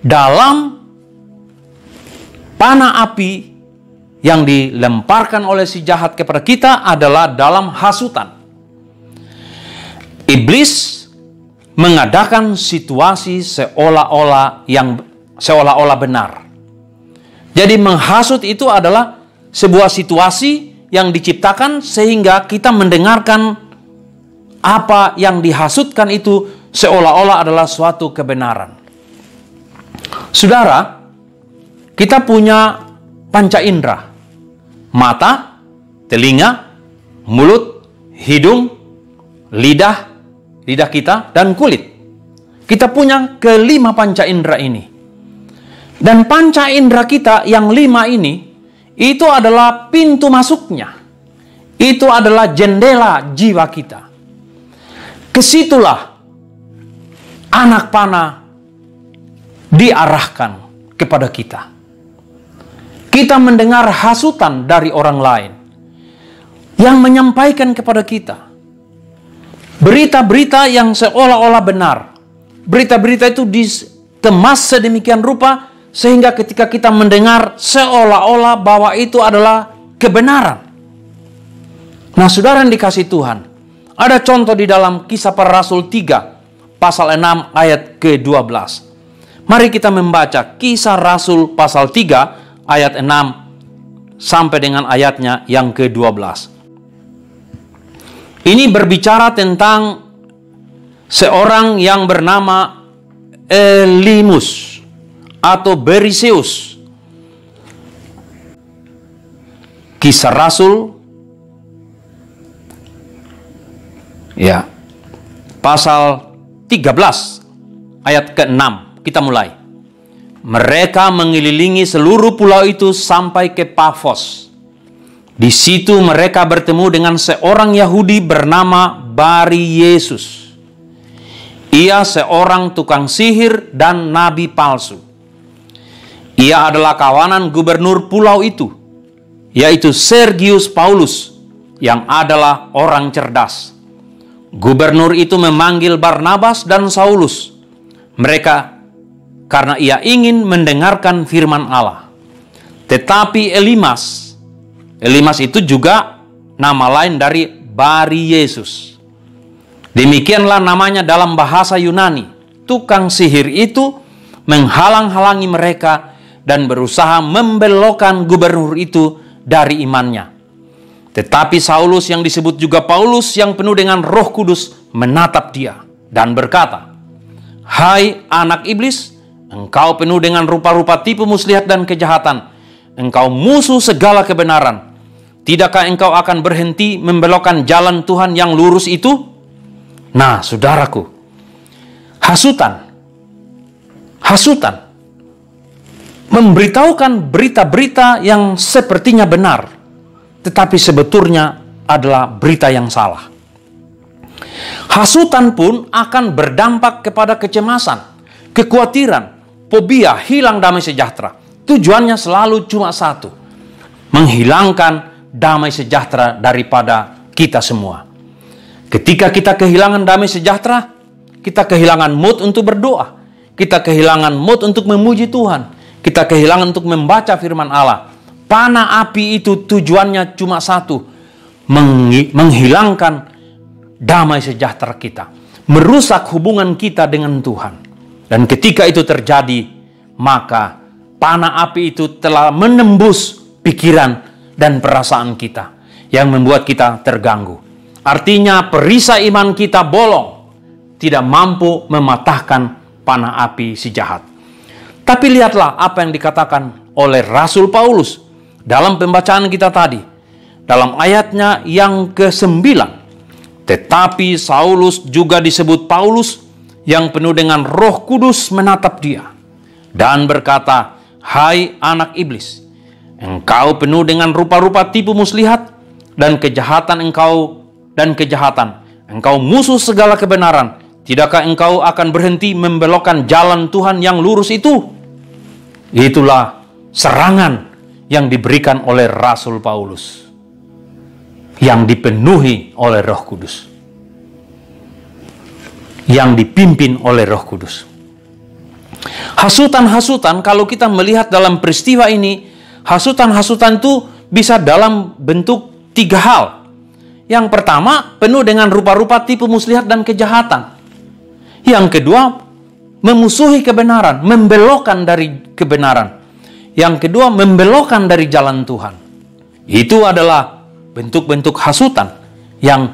dalam panah api yang dilemparkan oleh si jahat kepada kita adalah dalam hasutan. Iblis mengadakan situasi seolah-olah benar. Jadi menghasut itu adalah sebuah situasi yang diciptakan sehingga kita mendengarkan apa yang dihasutkan itu seolah-olah adalah suatu kebenaran. Saudara, kita punya panca indera. Mata, telinga, mulut, hidung, lidah kita, dan kulit. Kita punya kelima panca indera ini. Dan panca indera kita yang 5 ini, itu adalah pintu masuknya. Itu adalah jendela jiwa kita. Kesitulah anak panah diarahkan kepada kita. Kita mendengar hasutan dari orang lain yang menyampaikan kepada kita berita-berita yang seolah-olah benar. Berita-berita itu dikemas sedemikian rupa sehingga ketika kita mendengar seolah-olah bahwa itu adalah kebenaran. Nah, saudara yang dikasihi Tuhan, ada contoh di dalam Kisah Para Rasul 3 pasal 6 ayat ke-12. Mari kita membaca Kisah Rasul pasal 3 ayat 6 sampai dengan ayatnya yang ke-12. Ini berbicara tentang seorang yang bernama Elimus atau Beriseus. Kisah Rasul pasal 13 ayat ke-6. Kita mulai. Mereka mengelilingi seluruh pulau itu sampai ke Pafos. Di situ mereka bertemu dengan seorang Yahudi bernama Baryesus. Ia seorang tukang sihir dan nabi palsu. Ia adalah kawanan gubernur pulau itu, yaitu Sergius Paulus, yang adalah orang cerdas. Gubernur itu memanggil Barnabas dan Saulus. Mereka karena ia ingin mendengarkan firman Allah. Tetapi Elimas itu juga nama lain dari Baryesus. Demikianlah namanya dalam bahasa Yunani. Tukang sihir itu menghalang-halangi mereka dan berusaha membelokkan gubernur itu dari imannya. Tetapi Saulus yang disebut juga Paulus yang penuh dengan Roh Kudus menatap dia dan berkata, "Hai anak iblis, engkau penuh dengan rupa-rupa tipu muslihat dan kejahatan. Engkau musuh segala kebenaran. Tidakkah engkau akan berhenti membelokkan jalan Tuhan yang lurus itu?" Nah, saudaraku, hasutan memberitahukan berita-berita yang sepertinya benar, tetapi sebetulnya adalah berita yang salah. Hasutan pun akan berdampak kepada kecemasan, kekhawatiran, fobia, hilang damai sejahtera. Tujuannya selalu cuma satu, menghilangkan damai sejahtera daripada kita semua. Ketika kita kehilangan damai sejahtera, kita kehilangan mood untuk berdoa. kita kehilangan mood untuk memuji Tuhan, kita kehilangan untuk membaca firman Allah. Panah api itu tujuannya cuma satu, menghilangkan damai sejahtera kita, merusak hubungan kita dengan Tuhan. Dan ketika itu terjadi, maka panah api itu telah menembus pikiran dan perasaan kita, yang membuat kita terganggu. Artinya perisai iman kita bolong, tidak mampu mematahkan panah api si jahat. Tapi lihatlah apa yang dikatakan oleh Rasul Paulus dalam pembacaan kita tadi, dalam ayatnya yang ke-9. Tetapi Saulus juga disebut Paulus, yang penuh dengan Roh Kudus menatap dia dan berkata, "Hai anak iblis, engkau penuh dengan rupa-rupa tipu muslihat dan kejahatan engkau musuh segala kebenaran. Tidakkah engkau akan berhenti membelokkan jalan Tuhan yang lurus itu?" Itulah serangan yang diberikan oleh Rasul Paulus, yang dipenuhi oleh Roh Kudus, yang dipimpin oleh Roh Kudus. Hasutan-hasutan, kalau kita melihat dalam peristiwa ini, hasutan-hasutan itu bisa dalam bentuk 3 hal. Yang pertama, penuh dengan rupa-rupa tipu muslihat dan kejahatan. Yang kedua, memusuhi kebenaran, membelokkan dari kebenaran. Yang kedua, membelokkan dari jalan Tuhan. Itu adalah bentuk-bentuk hasutan yang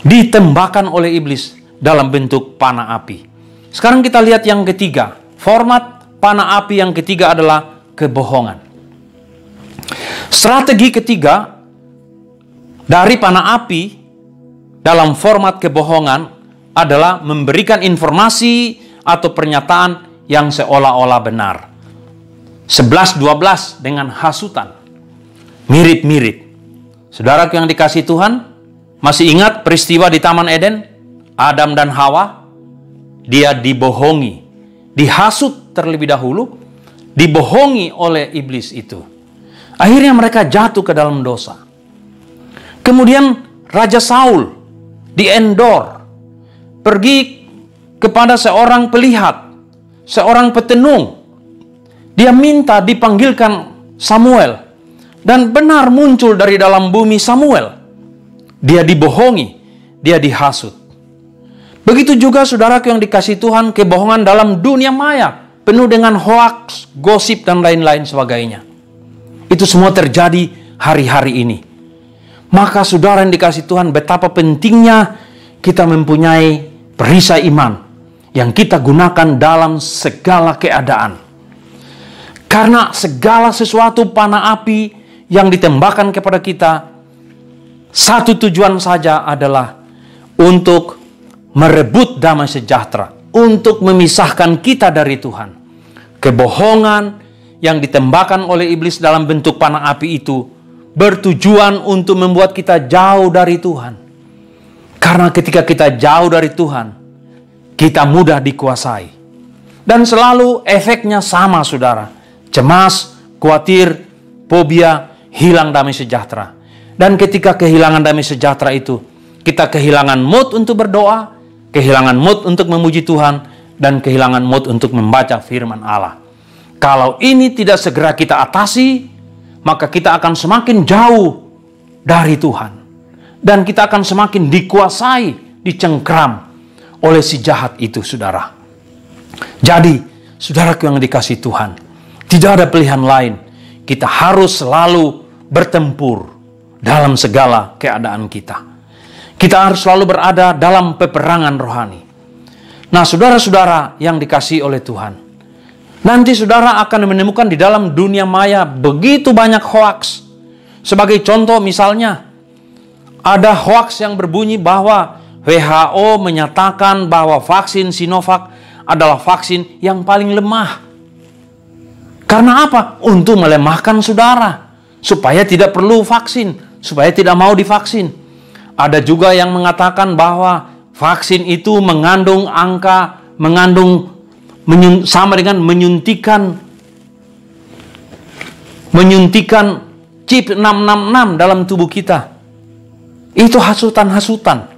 ditembakkan oleh iblis dalam bentuk panah api. Sekarang kita lihat yang ketiga. Format panah api yang ketiga adalah kebohongan. Strategi ketiga dari panah api dalam format kebohongan adalah memberikan informasi atau pernyataan yang seolah-olah benar. 11-12 dengan hasutan. Mirip-mirip. Saudaraku yang dikasihi Tuhan, masih ingat peristiwa di Taman Eden? Adam dan Hawa, dia dibohongi, dihasut terlebih dahulu, dibohongi oleh iblis itu. Akhirnya mereka jatuh ke dalam dosa. Kemudian Raja Saul diendor, pergi kepada seorang pelihat, seorang petenung. Dia minta dipanggilkan Samuel, dan benar muncul dari dalam bumi Samuel. Dia dibohongi, dia dihasut. Begitu juga saudaraku yang dikasihi Tuhan, kebohongan dalam dunia maya, penuh dengan hoaks, gosip, dan lain-lain sebagainya. Itu semua terjadi hari-hari ini. Maka saudara yang dikasihi Tuhan, betapa pentingnya kita mempunyai perisai iman yang kita gunakan dalam segala keadaan. Karena segala sesuatu panah api yang ditembakkan kepada kita, satu tujuan saja adalah untuk merebut damai sejahtera, untuk memisahkan kita dari Tuhan. Kebohongan yang ditembakkan oleh iblis dalam bentuk panah api itu bertujuan untuk membuat kita jauh dari Tuhan. Karena ketika kita jauh dari Tuhan, kita mudah dikuasai. Dan selalu efeknya sama, saudara. Cemas, khawatir, fobia, hilang damai sejahtera. Dan ketika kehilangan damai sejahtera itu, kita kehilangan mood untuk berdoa, kehilangan mood untuk memuji Tuhan, dan kehilangan mood untuk membaca firman Allah. Kalau ini tidak segera kita atasi, maka kita akan semakin jauh dari Tuhan. Dan kita akan semakin dikuasai, dicengkram oleh si jahat itu, saudara. Jadi, saudaraku yang dikasihi Tuhan, tidak ada pilihan lain. Kita harus selalu bertempur dalam segala keadaan kita. Kita harus selalu berada dalam peperangan rohani. Nah, saudara-saudara yang dikasihi oleh Tuhan, nanti saudara akan menemukan di dalam dunia maya begitu banyak hoaks. Sebagai contoh misalnya, ada hoaks yang berbunyi bahwa WHO menyatakan bahwa vaksin Sinovac adalah vaksin yang paling lemah. Karena apa? Untuk melemahkan saudara, supaya tidak perlu vaksin, supaya tidak mau divaksin. Ada juga yang mengatakan bahwa vaksin itu mengandung sama dengan menyuntikan chip 666 dalam tubuh kita. Itu hasutan-hasutan.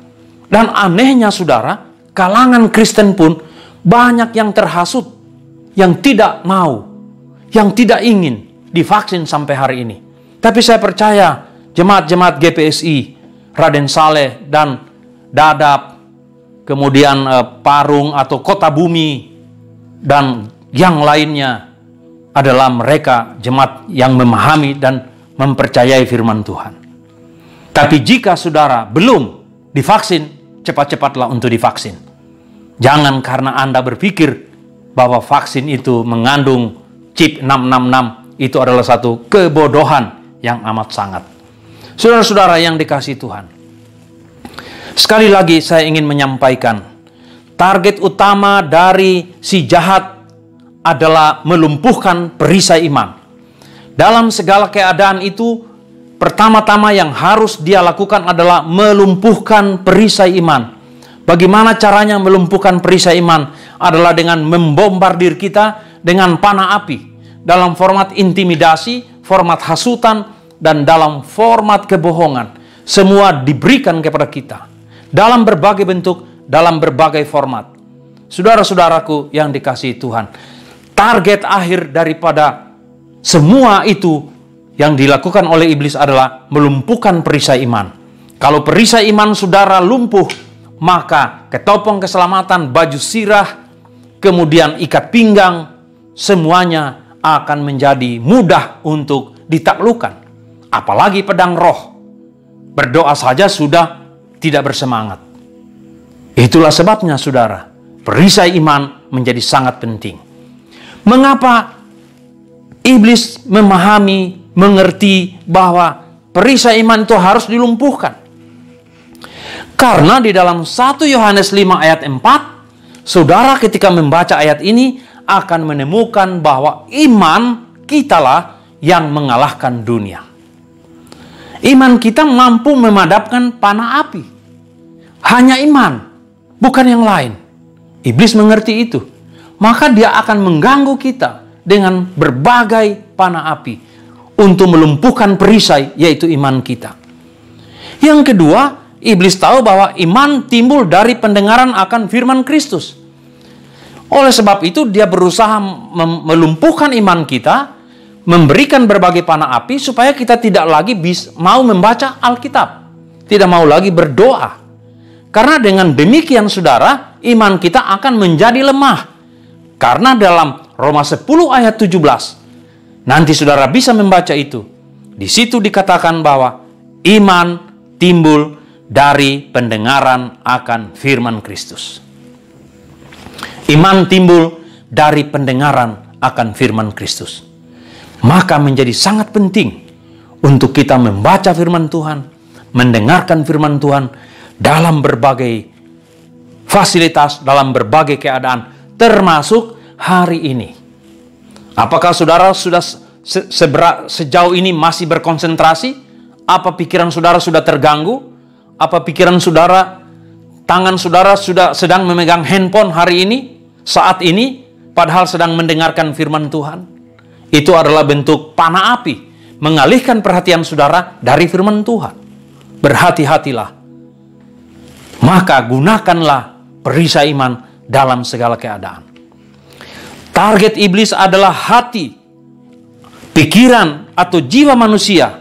Dan anehnya saudara, kalangan Kristen pun Banyak yang terhasut, yang tidak mau, yang tidak ingin divaksin sampai hari ini. Tapi saya percaya jemaat-jemaat GPSI, Raden Saleh dan Dadap, kemudian Parung atau Kota Bumi, dan yang lainnya adalah mereka jemaat yang memahami dan mempercayai firman Tuhan. Tapi jika saudara belum divaksin, cepat-cepatlah untuk divaksin. Jangan karena Anda berpikir bahwa vaksin itu mengandung chip 666, itu adalah satu kebodohan yang amat sangat. Saudara-saudara yang dikasihi Tuhan, sekali lagi saya ingin menyampaikan, target utama dari si jahat adalah melumpuhkan perisai iman. Dalam segala keadaan itu, pertama-tama yang harus dia lakukan adalah melumpuhkan perisai iman. Bagaimana caranya melumpuhkan perisai iman? Adalah dengan membombardir kita dengan panah api. Dalam format intimidasi, format hasutan, dan dalam format kebohongan. Semua diberikan kepada kita. Dalam berbagai bentuk, dalam berbagai format. Saudara-saudaraku yang dikasihi Tuhan, target akhir daripada semua itu yang dilakukan oleh iblis adalah melumpuhkan perisai iman. Kalau perisai iman saudara lumpuh, maka ketopong keselamatan, baju sirah, kemudian ikat pinggang, semuanya akan menjadi mudah untuk ditaklukkan. Apalagi pedang roh. Berdoa saja sudah tidak bersemangat. Itulah sebabnya saudara, perisai iman menjadi sangat penting. Mengapa iblis memahami, mengerti bahwa perisai iman itu harus dilumpuhkan? Karena di dalam 1 Yohanes 5 ayat 4, saudara ketika membaca ayat ini akan menemukan bahwa iman kitalah yang mengalahkan dunia. Iman kita mampu memadamkan panah api. Hanya iman, bukan yang lain. Iblis mengerti itu. Maka dia akan mengganggu kita dengan berbagai panah api untuk melumpuhkan perisai, yaitu iman kita. Yang kedua, iblis tahu bahwa iman timbul dari pendengaran akan firman Kristus. Oleh sebab itu dia berusaha melumpuhkan iman kita, memberikan berbagai panah api supaya kita tidak lagi mau membaca Alkitab, tidak mau lagi berdoa. Karena dengan demikian saudara, iman kita akan menjadi lemah. Karena dalam Roma 10 ayat 17, nanti saudara bisa membaca itu. Di situ dikatakan bahwa iman timbul dari pendengaran akan firman Kristus. Iman timbul dari pendengaran akan firman Kristus. Maka menjadi sangat penting untuk kita membaca firman Tuhan, mendengarkan firman Tuhan dalam berbagai fasilitas, dalam berbagai keadaan, termasuk hari ini. Apakah saudara sudah sejauh ini masih berkonsentrasi? Apa pikiran saudara sudah terganggu? Apa pikiran saudara, tangan saudara sudah sedang memegang handphone hari ini, saat ini, padahal sedang mendengarkan firman Tuhan? Itu adalah bentuk panah api, mengalihkan perhatian saudara dari firman Tuhan. Berhati-hatilah. Maka gunakanlah perisai iman dalam segala keadaan. Target iblis adalah hati, pikiran, atau jiwa manusia.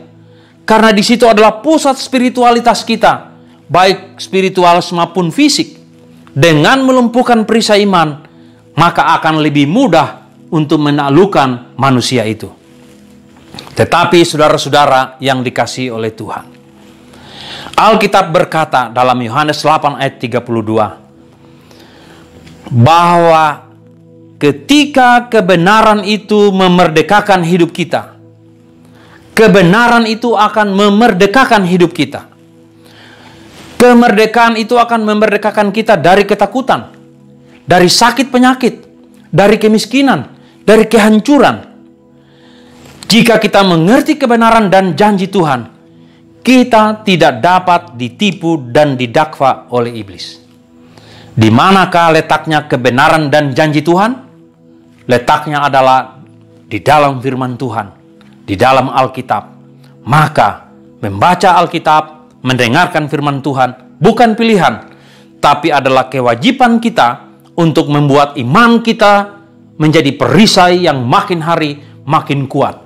Karena di situ adalah pusat spiritualitas kita, baik spiritual maupun fisik. Dengan melumpuhkan perisai iman, maka akan lebih mudah untuk menaklukkan manusia itu. Tetapi saudara-saudara yang dikasihi oleh Tuhan, Alkitab berkata dalam Yohanes 8 ayat 32, bahwa ketika kebenaran itu memerdekakan hidup kita, kebenaran itu akan memerdekakan hidup kita. Kemerdekaan itu akan memerdekakan kita dari ketakutan, dari sakit penyakit, dari kemiskinan, dari kehancuran. Jika kita mengerti kebenaran dan janji Tuhan, kita tidak dapat ditipu dan didakwa oleh iblis. Di manakah letaknya kebenaran dan janji Tuhan? Letaknya adalah di dalam firman Tuhan, di dalam Alkitab. Maka membaca Alkitab, mendengarkan firman Tuhan bukan pilihan, tapi adalah kewajiban kita untuk membuat iman kita menjadi perisai yang makin hari makin kuat.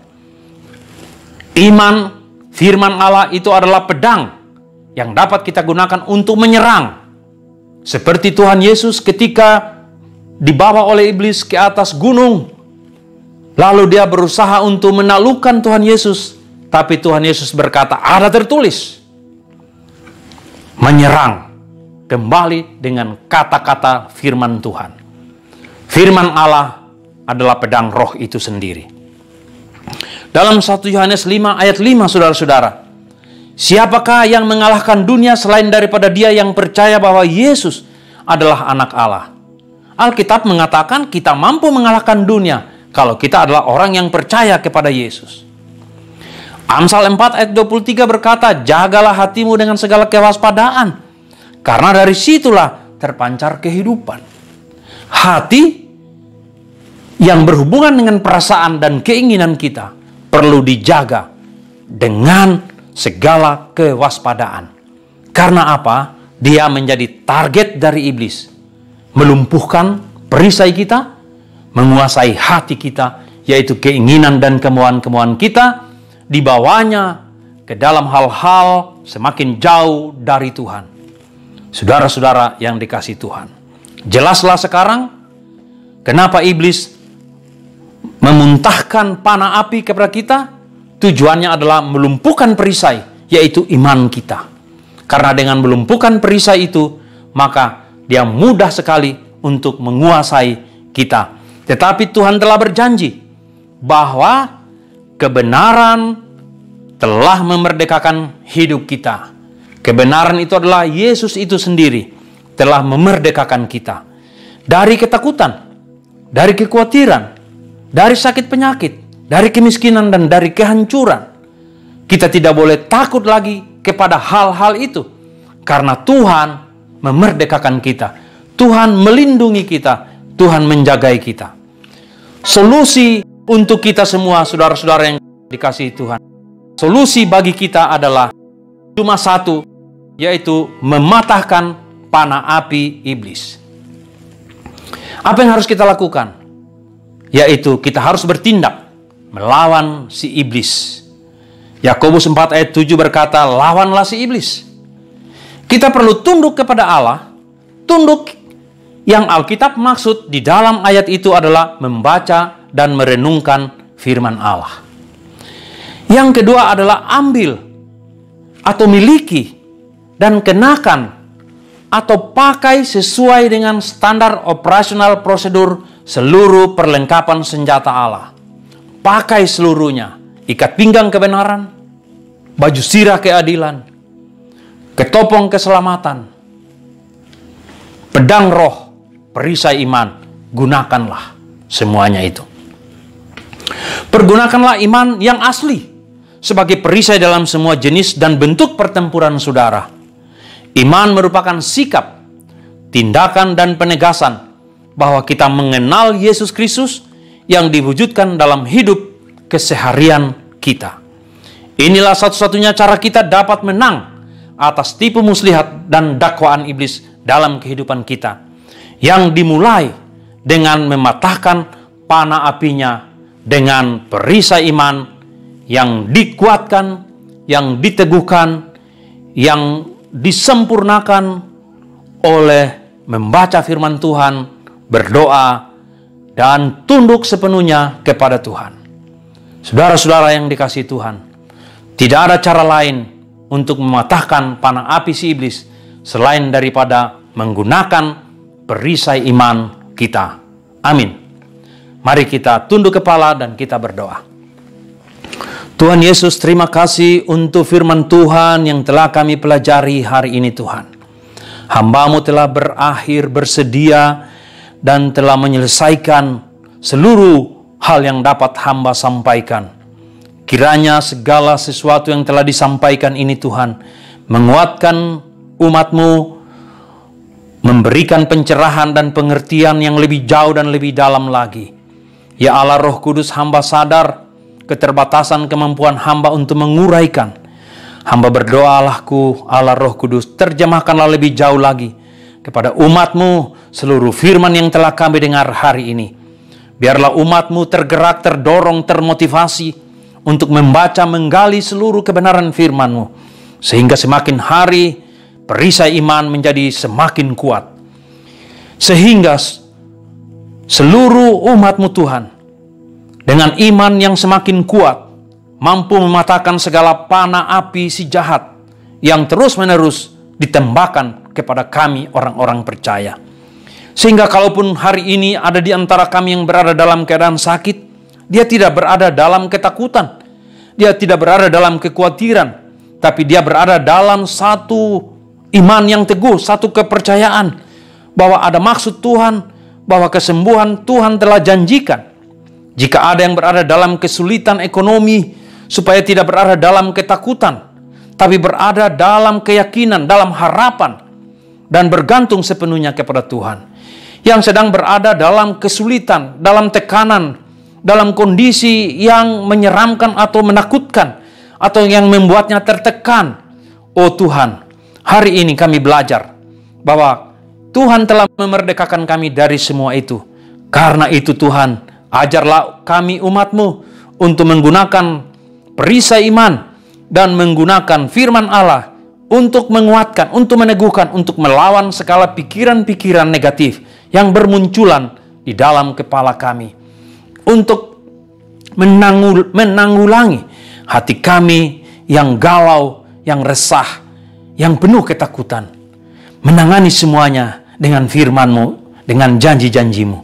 Iman, firman Allah itu adalah pedang yang dapat kita gunakan untuk menyerang. Seperti Tuhan Yesus ketika dibawa oleh iblis ke atas gunung, lalu dia berusaha untuk menaklukkan Tuhan Yesus, tapi Tuhan Yesus berkata, ada tertulis. Menyerang kembali dengan kata-kata firman Tuhan. Firman Allah adalah pedang roh itu sendiri. Dalam 1 Yohanes 5 ayat 5, saudara-saudara, siapakah yang mengalahkan dunia selain daripada dia yang percaya bahwa Yesus adalah anak Allah? Alkitab mengatakan kita mampu mengalahkan dunia kalau kita adalah orang yang percaya kepada Yesus. Amsal 4 ayat 23 berkata, jagalah hatimu dengan segala kewaspadaan, karena dari situlah terpancar kehidupan. Hati yang berhubungan dengan perasaan dan keinginan kita perlu dijaga dengan segala kewaspadaan. Karena apa? Dia menjadi target dari iblis. Melumpuhkan perisai kita, menguasai hati kita, yaitu keinginan dan kemauan-kemauan kita, dibawanya ke dalam hal-hal semakin jauh dari Tuhan. Saudara-saudara yang dikasihi Tuhan, jelaslah sekarang kenapa iblis memuntahkan panah api kepada kita. Tujuannya adalah melumpuhkan perisai, yaitu iman kita. Karena dengan melumpuhkan perisai itu, maka dia mudah sekali untuk menguasai kita. Tetapi Tuhan telah berjanji bahwa kebenaran telah memerdekakan hidup kita. Kebenaran itu adalah Yesus itu sendiri telah memerdekakan kita dari ketakutan, dari kekhawatiran, dari sakit penyakit, dari kemiskinan dan dari kehancuran. Kita tidak boleh takut lagi kepada hal-hal itu karena Tuhan memerdekakan kita. Tuhan melindungi kita, Tuhan menjagai kita. Solusi untuk kita semua, saudara-saudara yang dikasihi Tuhan, solusi bagi kita adalah cuma satu, yaitu mematahkan panah api iblis. Apa yang harus kita lakukan? Yaitu kita harus bertindak melawan si iblis. Yakobus 4 ayat 7 berkata, lawanlah si iblis. Kita perlu tunduk kepada Allah. Tunduk yang Alkitab maksud di dalam ayat itu adalah membaca dan merenungkan firman Allah. Yang kedua adalah ambil atau miliki dan kenakan atau pakai sesuai dengan standar operasional prosedur seluruh perlengkapan senjata Allah. Pakai seluruhnya. Ikat pinggang kebenaran, baju sirah keadilan, ketopong keselamatan, pedang roh, perisai iman. Gunakanlah semuanya itu. Pergunakanlah iman yang asli sebagai perisai dalam semua jenis dan bentuk pertempuran saudara. Iman merupakan sikap, tindakan dan penegasan bahwa kita mengenal Yesus Kristus yang diwujudkan dalam hidup keseharian kita. Inilah satu-satunya cara kita dapat menang atas tipu muslihat dan dakwaan iblis dalam kehidupan kita, yang dimulai dengan mematahkan panah apinya dengan perisai iman yang dikuatkan, yang diteguhkan, yang disempurnakan oleh membaca firman Tuhan, berdoa, dan tunduk sepenuhnya kepada Tuhan. Saudara-saudara yang dikasihi Tuhan, tidak ada cara lain untuk mematahkan panah api si iblis selain daripada menggunakan perisai iman kita. Amin. Mari kita tunduk kepala dan kita berdoa. Tuhan Yesus, terima kasih untuk firman Tuhan yang telah kami pelajari hari ini Tuhan. Hamba-Mu telah berakhir bersedia dan telah menyelesaikan seluruh hal yang dapat hamba sampaikan. Kiranya segala sesuatu yang telah disampaikan ini Tuhan menguatkan umat-Mu, memberikan pencerahan dan pengertian yang lebih jauh dan lebih dalam lagi. Ya Allah Roh Kudus, hamba sadar keterbatasan kemampuan hamba untuk menguraikan. Hamba berdoa, Allahku, Allah Roh Kudus, terjemahkanlah lebih jauh lagi kepada umat-Mu seluruh firman yang telah kami dengar hari ini. Biarlah umat-Mu tergerak, terdorong, termotivasi untuk membaca, menggali seluruh kebenaran firman-Mu. Sehingga semakin hari perisai iman menjadi semakin kuat. Sehingga seluruh umat-Mu Tuhan, dengan iman yang semakin kuat, mampu mematahkan segala panah api si jahat yang terus-menerus ditembakkan kepada kami orang-orang percaya. Sehingga kalaupun hari ini ada di antara kami yang berada dalam keadaan sakit, dia tidak berada dalam ketakutan, dia tidak berada dalam kekhawatiran, tapi dia berada dalam satu iman yang teguh, satu kepercayaan bahwa ada maksud Tuhan, bahwa kesembuhan Tuhan telah janjikan. Jika ada yang berada dalam kesulitan ekonomi, supaya tidak berada dalam ketakutan, tapi berada dalam keyakinan, dalam harapan, dan bergantung sepenuhnya kepada Tuhan. Yang sedang berada dalam kesulitan, dalam tekanan, dalam kondisi yang menyeramkan atau menakutkan, atau yang membuatnya tertekan. Oh Tuhan, hari ini kami belajar bahwa Tuhan telah memerdekakan kami dari semua itu. Karena itu Tuhan, ajarlah kami umat-Mu untuk menggunakan perisai iman dan menggunakan firman Allah untuk menguatkan, untuk meneguhkan, untuk melawan segala pikiran-pikiran negatif yang bermunculan di dalam kepala kami, untuk menanggulangi hati kami yang galau, yang resah, yang penuh ketakutan. Menangani semuanya dengan firman-Mu, dengan janji-janji-Mu.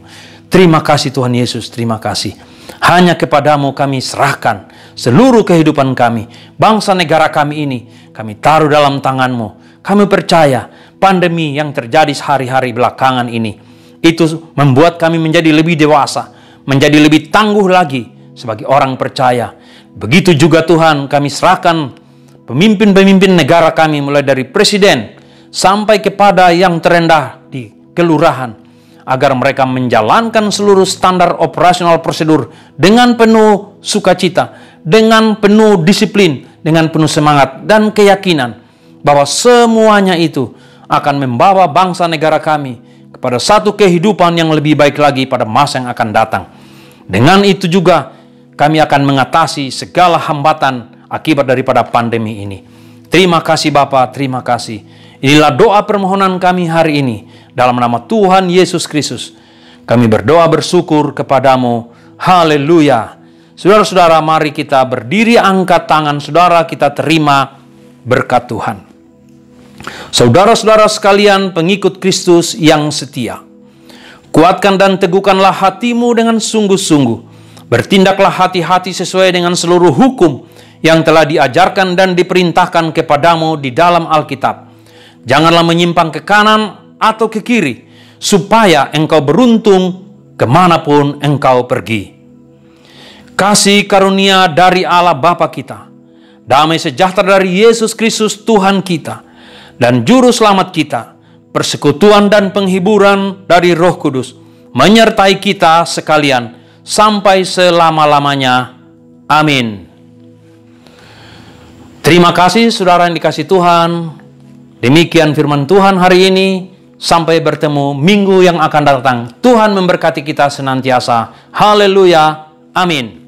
Terima kasih Tuhan Yesus, terima kasih. Hanya kepadamu kami serahkan seluruh kehidupan kami, bangsa negara kami ini, kami taruh dalam tangan-Mu. Kami percaya pandemi yang terjadi sehari-hari belakangan ini, itu membuat kami menjadi lebih dewasa, menjadi lebih tangguh lagi sebagai orang percaya. Begitu juga Tuhan, kami serahkan pemimpin-pemimpin negara kami, mulai dari presiden sampai kepada yang terendah di kelurahan, agar mereka menjalankan seluruh standar operasional prosedur dengan penuh sukacita, dengan penuh disiplin, dengan penuh semangat dan keyakinan bahwa semuanya itu akan membawa bangsa negara kami kepada satu kehidupan yang lebih baik lagi pada masa yang akan datang. Dengan itu juga kami akan mengatasi segala hambatan akibat daripada pandemi ini. Terima kasih Bapa, terima kasih. Inilah doa permohonan kami hari ini. Dalam nama Tuhan Yesus Kristus, kami berdoa bersyukur kepadamu. Haleluya. Saudara-saudara, mari kita berdiri, angkat tangan saudara, kita terima berkat Tuhan. Saudara-saudara sekalian, pengikut Kristus yang setia, kuatkan dan teguhkanlah hatimu dengan sungguh-sungguh. Bertindaklah hati-hati sesuai dengan seluruh hukum yang telah diajarkan dan diperintahkan kepadamu di dalam Alkitab. Janganlah menyimpang ke kanan atau ke kiri, supaya engkau beruntung kemanapun engkau pergi. Kasih karunia dari Allah Bapa kita, damai sejahtera dari Yesus Kristus Tuhan kita, dan Juru Selamat kita, persekutuan dan penghiburan dari Roh Kudus, menyertai kita sekalian, sampai selama-lamanya. Amin. Terima kasih saudara yang dikasihi Tuhan. Demikian firman Tuhan hari ini. Sampai bertemu minggu yang akan datang. Tuhan memberkati kita senantiasa. Haleluya. Amin.